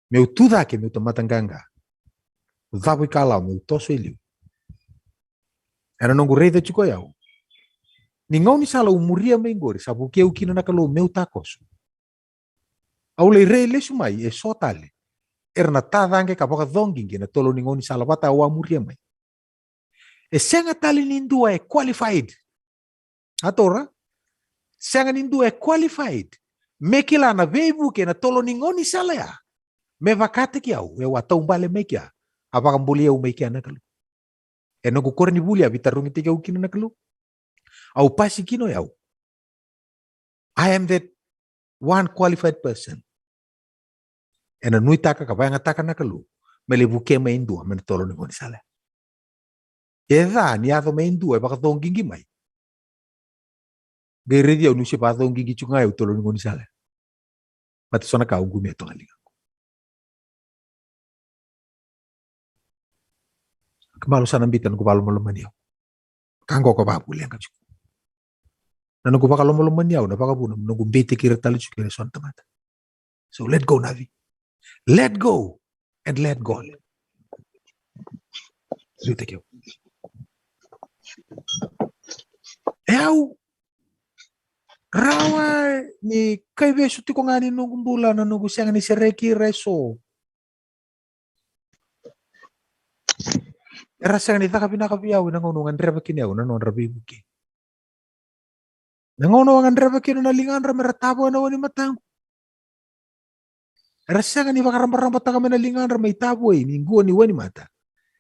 Meu tuda ke meu tomatanganga. Zabu kalau meu toso iliu. Ena nunggu reda chuko yaw. Ningau ni sala umuria mengori sabu ke ukina nakalo meu takos. Aule rele sumai e sotale. Erna tadange kapoka dhongingi na tolo ningau ni sala bata wa muria mai. E senga tali nindua e qualified. Atora? Senga nindua e qualified. Mekila na veibu ke na tolo ningau ni sala ya. Me vakate ki au e wata umbale mekia. Apaka mbulia umekia nakalo. E nogu kore ni bulia bitarungi tiga ukina nakalo. Au pasi kino yau. I am that one qualified person. Ena nui taka kapaya ngataka nakalu. Melebuke maindua menetolo ni ngoni sala. Eda ni atho maindua baka thongingi mai. Gere dia unusi pa thongingi chunga ya utolo ni ngoni sala. Pati sona ka ungumi ya tonga linga. Kemalu sana mbitan kubalu maluman yau. Kanggo ko babu liang kacu. Na nunggu baka lomo-lomo niyaw na baka bunam nunggu bete kira tali chukere son tamata. So let go Navi. Let go and let God. Rita kyo. Eau rawa ni kay beso ti ko nga ni nunggu bula na nunggu siyang ni sereki reso. Era siyang ni takapinakapiyaw na ngunungan reba kiniyaw na non rabi buki. Nangono ang andreba kino na lingan ra meratabo na wani matang. Rasa nga ni bakarambaramba ta kami na lingan ra may tabo eh minggu ni wani mata.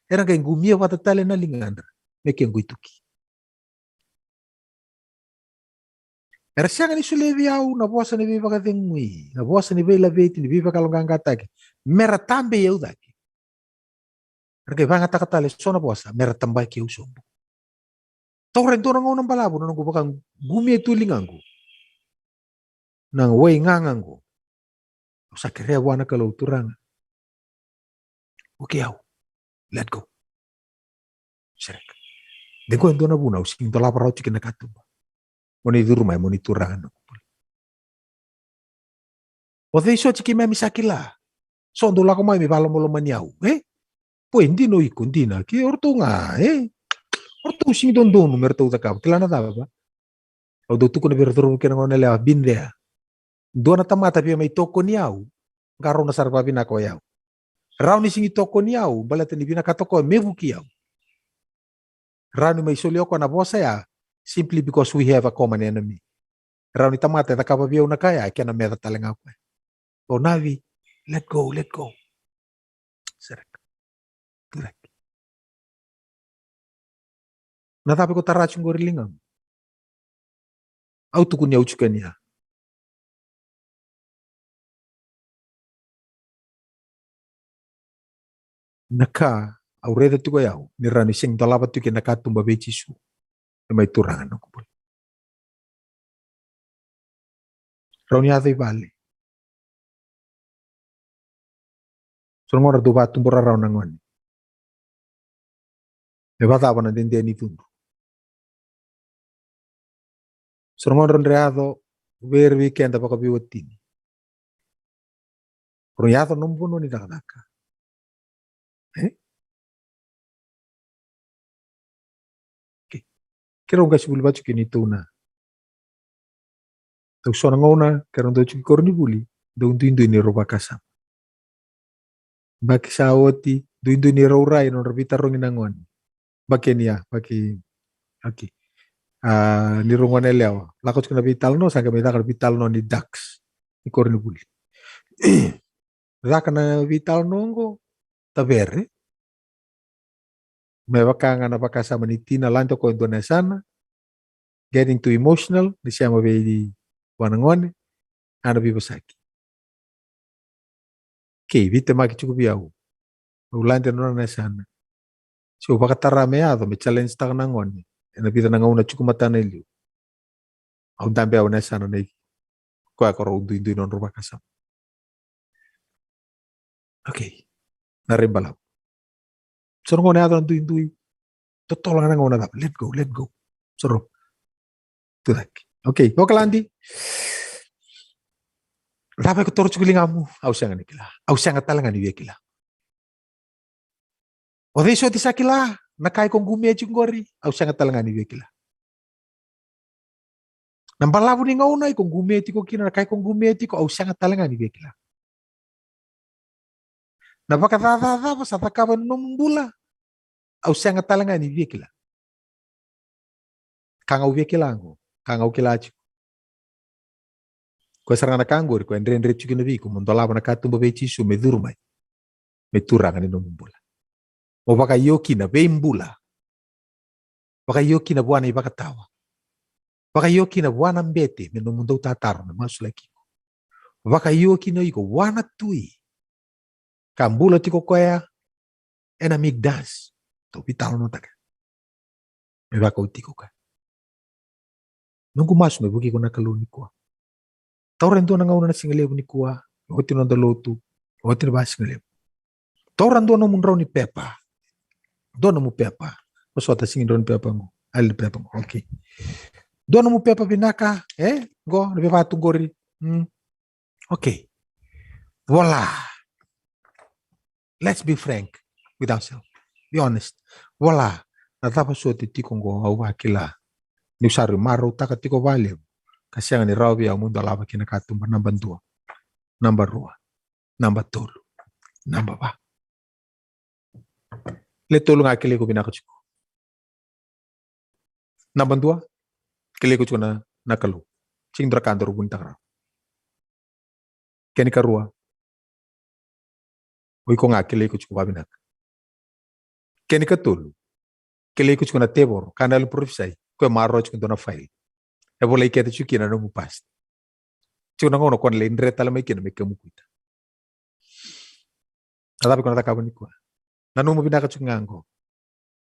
Era kay gumia patatale na lingan ra. May kiyang guituki. Ersianga ni sulevi au na bosa ni viva kadengui. Na bosa ni vela veti ni viva kalongangata. Mera tambe yau daki. Erke vanga takatale sona bosa mera tambai ki usombo. Tore ndo nang unang balabo nang kubakang gumi itu lingangu. Nang way ngangangu. Sa kere wana kalau turanga. Okay au. Let go. Serek. Deko ndo na buna using tola parau chikin nakatumba. Moni durumai moni turanga. Othei so chiki me misakila. So ndo lako mai mi balo molo maniau. Poi ndino iko ndina ki ortunga. Ortu sing don don merto takap. Kilana taba. O do tuko na berturu kena ngone lewa bindea. Dona tamata pia mai toko niau. Garo na sarpa bina ko yau. Rau ni singi toko niau. Balata ni bina katoko mevu ki yau. Rau ni mai solioko na bosa ya. Simply because we have a common enemy. Rau ni tamata takapa pia unakaya. Kena meta talenga ko. O navi. Let go, let go. Serek. Serek. Natapi ko tarachung gorilingam. Au tukunya uchukania. Naka au reda tuko yau ni rani sing talaba tuke nakatumba bechisu. Mai turangan ako po. Rauni adai bale. So ngora do batu bora rauna ngoni. Le bata bana dende ni tundu. So ngora reado ver weekend apa kabi wotini. Royado nombono ni dakaka. Kira unga sibuli batu kini tuna. Tau sona ngona karang do chuki korni buli. Do undu ni roba kasam. Baki sawoti do undu ni raurai no rabita rongi nangon. Baki niya baki okay. Ni rongone lewa. Lakot kena vital no sangka beta kena vital no ni dax. Ni korni buli. Raka na vital nongo tabere. Mewakanga na pakasama ni Tina lanto ko Indonesia. Getting too emotional. Ni siya mabedi wanangone. Ano bibasaki. Okay, vite maki cukup yau. Ulante no na sana. So bakatara meado me challenge ta nangone. Ena bita nangauna cukup matana iliu. Au dambe au na sana nei. Ko akoro undu non rumah kasam. Okay. Narimbalau. So ngone ado undu. Totolong nangauna dap. Let go, let go. Soro. Tudak. Okay, okalandi. Rapai ko toro chukilingamu. Au sianga nikila. Au sianga talanga ni kila. O deso ti sakila. Nakai kong gumi chungori. Au sianga talanga ni kila. Nambalabu ni ngauna kong gumi ti ko kina nakai kong gumi ti ko au sianga talanga ni kila. Napakatata pa sa takaban numbula. Au sianga talanga ni kila. Kangau kila ngo. Kangau kila chiku. Ko sarana kangor koendre chukina vi ko mondolaba na katumba bechi su me durmai. Me turanga ni numbula. O baka yoki na bembula. Baka yoki na buana ibakatawa. Baka yoki na buana mbete me no mundo tataro na masu laki. Baka yoki na iko wana tui. Kambula tiko koya ena mig dance. To pitalo no taka. Me baka utiko ka. Nunggu masu me buki ko nakaluni ko. Tauran to nangauna na singalebu ni kuwa. Hoti no dalotu. Hoti na ba singalebu. Tauran to no mundraw ni pepa. Dono mo pepa. Maswata singin doon pepa mo. Ali pepa mo. Okay. Dono mo pepa binaka. Go. Nabipa tugori. Okay. Voila. Let's be frank with ourselves. Be honest. Voila. Natapa suoti tiko ngo awakila. Niusari maro taka tiko valeu. Kasi ang nirawi ang mundo alaba kinakatumba number 2. Number 2. Number 3. Number 4. Letulong akili ko binakachuko. Number 2, kili ko na nakalu. Sing drakandor bunta ka. Kani karua. Uy ko nga kili ko chuko babinak. Kani katul. Kili ko na tebor kanal profisay ko maro chuko na file. E boleh kita cuki na nomu pasti. Cuma ngono kon le indre tala mai kena mekamu kuita. Tapi kon taka bani kwa. Na nomu binaka cungango.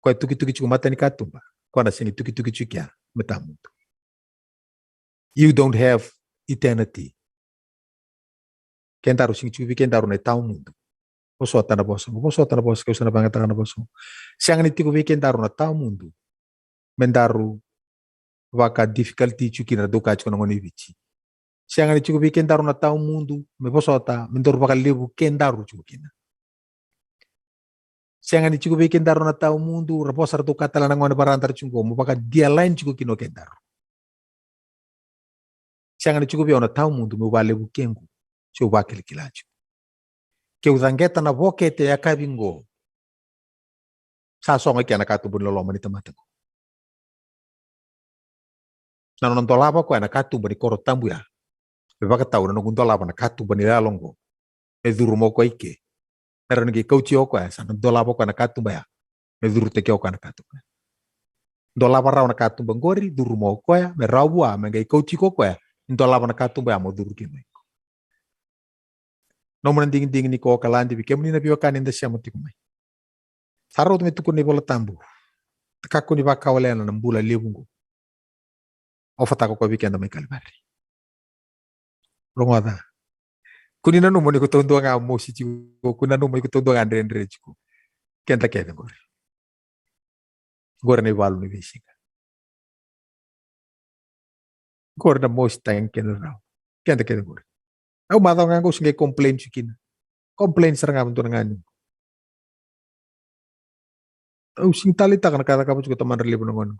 Kwa tuki cuku mata ni katumba. Kwa na sini tuki cuki ya metamu. You don't have eternity. Kentaru sing cuki kentaru na tau mundo. Posota na boso que usana bangata na boso. Siang ni tiku kentaru na tau mundo. Mendaru waka difficulty cuki na doka cuku na ngoni vici. Siang ni cukup kendaru na tau mundo, me posota, mentor bakal lebu kendaru cukina. Siang ni cukup kendaru na tau mundo, raposar tu kata lanang wana barantar cungko, mo bakal dia lain cukup kino kendaru. Siang ni cukup na tau mundo, me lebu kengu, cu bakil kilaju. Ke uzangeta na bokete ya kabingo. Sa songa kia na katu bunlo loma ni temataku. Na nontolapa ko na katu bani koro tambu ya. Bebaka tahu na gunto lapa na katu bani lalongo. Me duru mo ko ike. Pero ngi kauchi oko ya sana do lapa ko na katu ba ya. Me duru te oko na katu. Do lapa raw na katu bangori duru mo ko ya me rawwa me ngi kauchi ko ya. Do lapa na katu ba ya mo duru kino. No mo ding ni ko kalandi bi kemni na biwa kanin da siamo tikumai. Sarot me tukun ni bola tambu. Kakku ni baka wala na mbula lebungo. Ofata ko weekend mai kalbari. Rongoda. Kunina no moni ko tondo nga mo si ko kuna no mo ko tondo nga andre chiko. Kenta kede gore. Gore ne walu ni visika. Gore na mo stang ken raw. Kenta kede gore. Au mata nga ko singe complain chikin. Complain sarang am to ngani. Au sing talita kana kata kamu juga teman relibu ngon.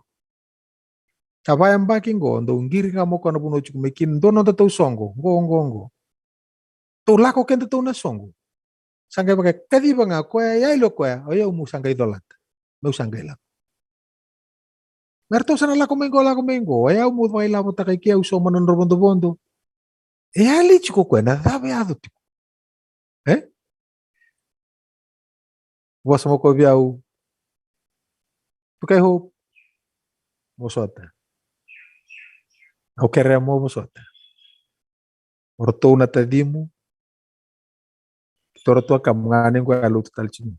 Apa yang baking go ndo ngiri nga mo kono puno chiko mekin ndo no tatu songo. Ngo. Tu lako kenta tu na songo. Sangkai pakai kadi banga koya ya ilo koya. O ya umu sangkai dolat. Mau sangkai la. Merto sana lako mengo. Ya umu vai la bota kai kia uso manon bondo. Ya li chiko koya na dabe ado tipo. Vos mo ko biau. Pakai ho. Mosota. Au kere mo mosota. Orto na tadimu. Toro tua kamngane ko alu total chini.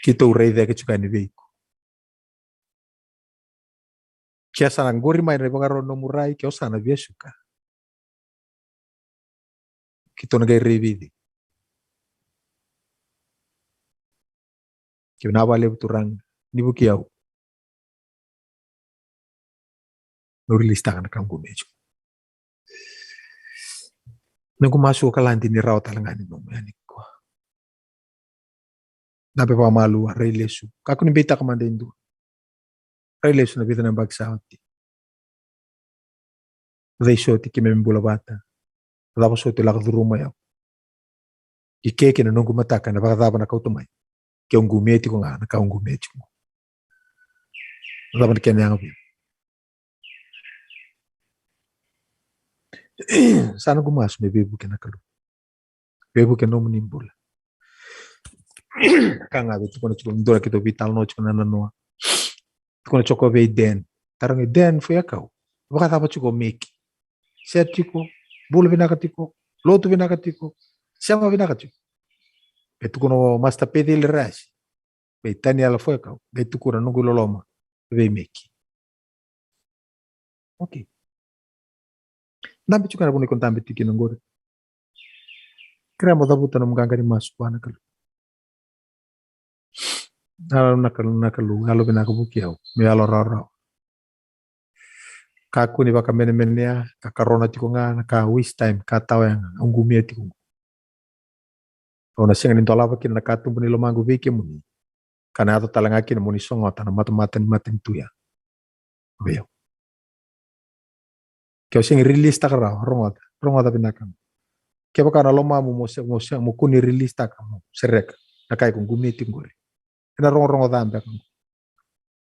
Kita urei de que chuka ni veiko. Kia sana ngori mai re bangaro no murai kia sana viesuka. Kita nagai revidi. Kia na bale turang ni bukiau. Nuri listakan kamu meju. Nunggu masuk ke lantai ni rawat alangani nomu yani ko. Nabe pa malu reilesu. Kaku ni beta kamanda indu. Reilesu na beta na bagsauti. Dai soti ki membula bata. Dava soti la rumah ya. Ike na nunggu mataka na bakadaba na kautumai. Ke ungu meti ko nga na ka ungu meti ko. Dava ni kenya ngabi. Sana gumas me bebu kena kalu. Bebu kena menimbula. Kanga betu kono chuko ndora kito vital no chuko nananoa. Kono choko ve den. Tarang den foi akau. Baka tapa chuko meki. Set chuko, bulu vinaka tiko, lotu vinaka tiko, siapa vinaka tiko. Betu kono masta pede le rashi. Be tani ala foi akau. Betu kono nungu loloma. Ve meki. Okay. Nampi chuka na puni kontambe tiki nangore. Kira mo tabuta na mganga ni masu bana kalu. Halo nakalu, halo binakabuki au, me halo raro. Kaku ni baka mene ya, kakarona tiko nga, ka wish time, katao yang unggumia tiko. Ona singa ni tola bakin na katu buni lo mangu vike muni. Kana ato talangaki na muni songo ta na mata ni tuya. Veo. Kau singa release takara rongota binakam. Kau baka na loma mo kuni release takam serek. Nakai kung gumia tiko. Ina rongo dambe kan.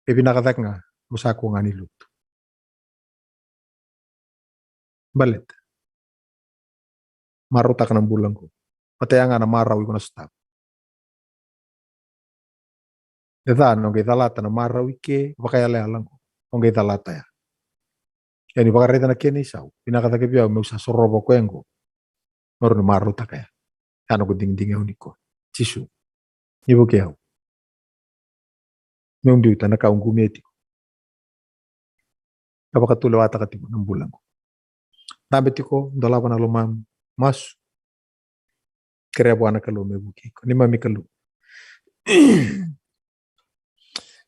Ebi nakadak nga musako nga niluto. Balit. Maruta ka ng bulang ko. Pataya nga na maraw ko na stop. Deta nung kita lata na maraw ike bakaya lang ko. Nung kita lata ya. Yani bakareta na kene isau. Pinakata ke pia meusa sorobo kwengo. Noru maru takaya. Ano ko ding uniko. Tisu. Nibo ke au. Meumbi utana ka ungumi etiko. Kapaka tule wata katiko ng bulan ko. Tambe tiko ndolapa na lumam masu. Kere bwana kalu mebuki ko. Ni mami kalu.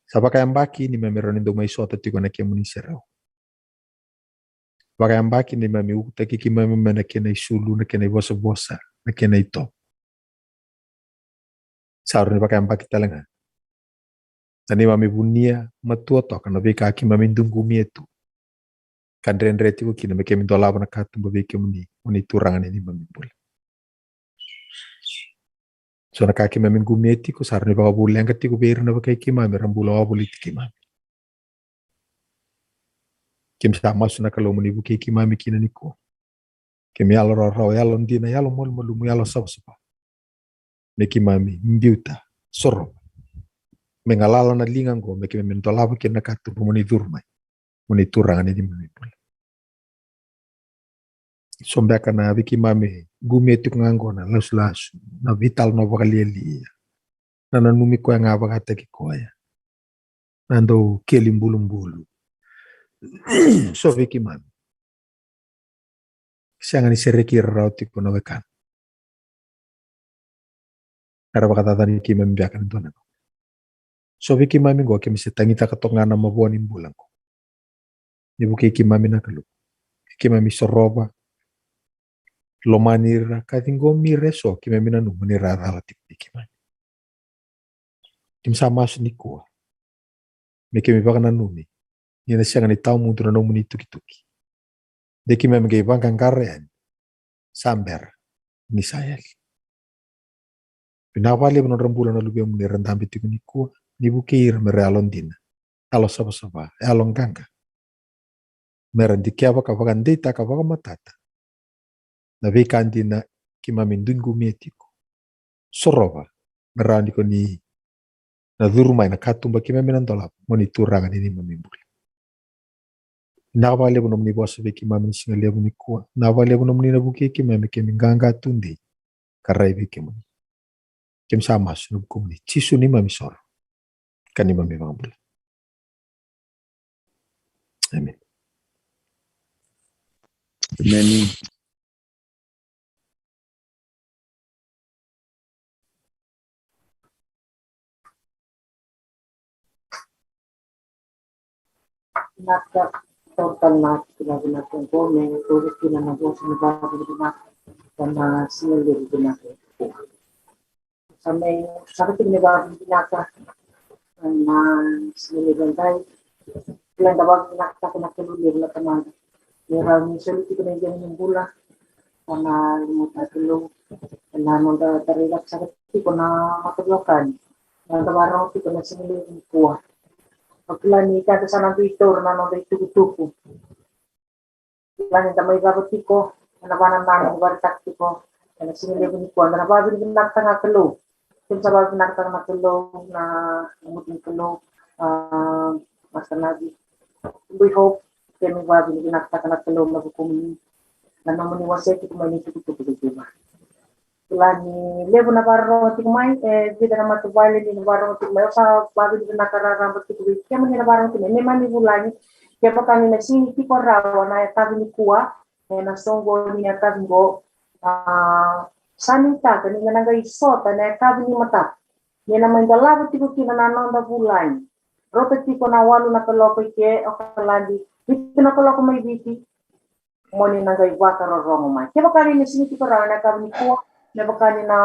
Sabaka yambaki ni mami ronindo mai sota tiko na kemuni serau. Baka yambaki ni mami utaki ki mami na kena isulu na kena bosa na kena ito. Saru ni baka yambaki talanga. Tani mami bunia matua to kana beka ki mami ndungu mietu. Kandre tiko kina meke mi dolaba na katu mbeke muni turangan ni mami bula. So na kaki mami ngumeti ko saru ni baka bula yang tiko beru na baka ki mami rambula wa buliti ki mami. Kim sa masu na kalau muni buki ki mami kina niko. Kim yalo raro yalo ndina yalo molu yalo sapa. Meki mami mbiuta soro. Mengalala na lingang ko meki mami dolaba ki na katu muni durmai. Muni turangan ni mami bula. Sombeka na biki mami gumeti ngango na lasu na vital no bakalieli. Na nanumi ko nga bakata ki koya. Nando kelimbulu. So viki mami. Siang ni sereki rauti ko na wekan. Karena kata tadi ki mami biakan itu nako. So viki mami go kemi setangita katongana mabuan imbulang ko. Nibuki ki mami nakalu. Ki mami soroba. Lomanira katingo mireso ki mami nanu menira relatif ki mami. Kim sama niko. Meki mi baka nanumi. Nina siang ni tau mundu na nomuni tuki. Deki mami gay bangkang karean. Samber. Ni sayal. Pinawali mo rembulan na lubi muni rendam bitik niko. Nibukir merealon dina. Alo saba. Along ganga. Merendikia baka dita ka baka matata. Na vekandi na kimamindungu mietiko. Soroba. Merandi ko ni na dhurumai na katumba kimaminan dolap. Moniturangan ini mamimbuli. Nawale mo ni boss be kimamin singalia mo ni kuwa. Nawale mo ni nabuki kimami kiminganga tundi. Karay be kimami. Kim sama sunub kumni. Chisu ni mami soro. Kani mami mambula. Amen. Nani Naka total na sinabi natin po, may tulis sila na po sinabi na na sinili natin po. Sa may sakit sinabi naka na sinili tayo. Ilang tawag naka nakinulir na taman. Meron sulit ko na yung bula na lumutatulo na nung tarilak sakit ko na matulukan. Nang tawarang ko na sinili ko. Pagkala ni kada sa nandito na nang tuku-tuku. Pagkala ni tamay babati ko, nabanan namin bartakti ko, na sinili ko, na nababi ni nakatanga tulo. Kung sa babi nakatanga tulo, na namuting tulo, mas nabi. We hope, kaya may babi ni nakatanga tulo, na bukumi, na naman iwasay ko may tuku-tuku diba. Pagkala ni Levo na parang tigmay, di na matubali ni parang tigmay, sa babi ni nakararambat ko, kaya man parang tigmay, may manibulani, kaya pa kami nagsingiti ko rawa na tabi ni Kuwa, na songgo ni tabi ko, sanita, kanina nag-isota, na tabi ni Mata, yan naman dalawa tiko kinananong na bulani, roto tiko na walo na kaloko ike, o kalandi, dito na kaloko may biti, mo ni nag-iwata rorong umay. Kaya pa kami nagsingiti ko rawa na tabi ni Kuwa, na baka ni na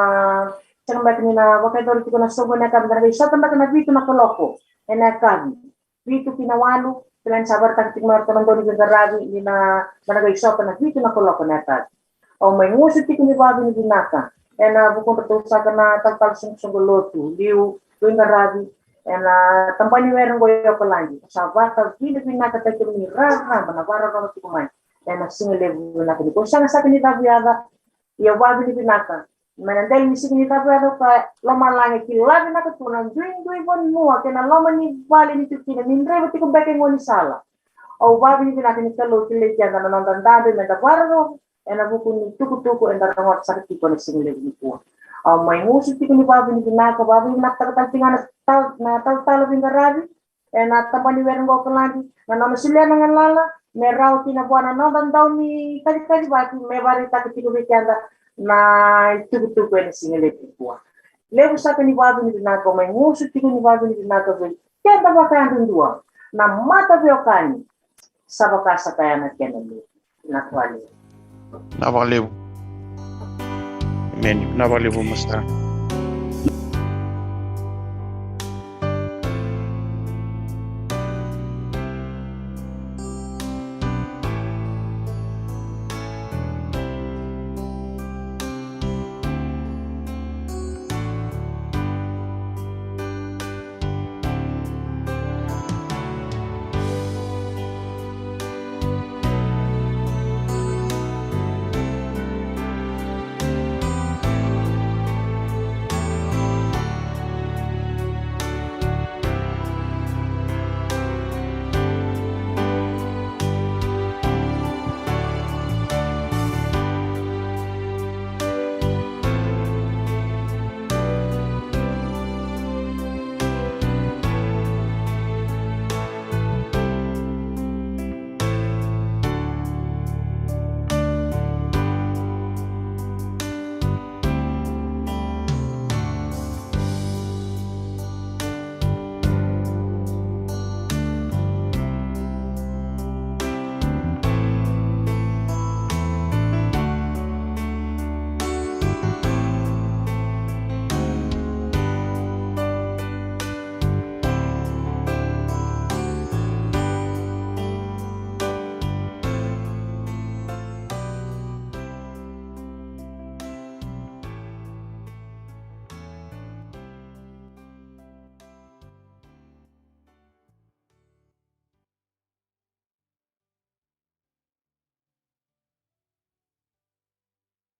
siyang baka ni na baka ito ko na sobo na kami na sa tamba na dito na koloko na kami dito pinawalo pilan sabar tang tingmar tanong doon ng garabi ni na managay sa na dito na koloko na tad o may ngusit ko ni babi ni binaka na bukong patusa ka na tagtal sungguloto liu doon garabi na tampani meron ko yung palagi sa baka dito binaka tayo ni rara manabara na kumay na singilevo na ko siya sa pinita buyaga ya babi ni binaka manandal ni sini tapado ka lama langi ki labi na tunan duin bon mo kena lama ni bali ni tukina ni ndre bati ko beke ngoni sala au babi ni natin kalau kile kian na nonton dado menda barro ena buku ni tuku enda rawat sakit ko ni single ni ko mai ngusu ti ni babi ni na ko babi na ta tinga na tal bingarabi ena tamani werengo kelandi na no silia na lala me rau tina buana nonton daw ni kali bati me bari ta ti ko kianda na tuku ni single ni ko lebu sa ni babi ni na ko mai ngusu ti ni babi ni na ko kianda bakan dua na mata biokani sabaka sa kaya na kenali na kwali. Napakaliw. Amen. Napakaliw po, Master.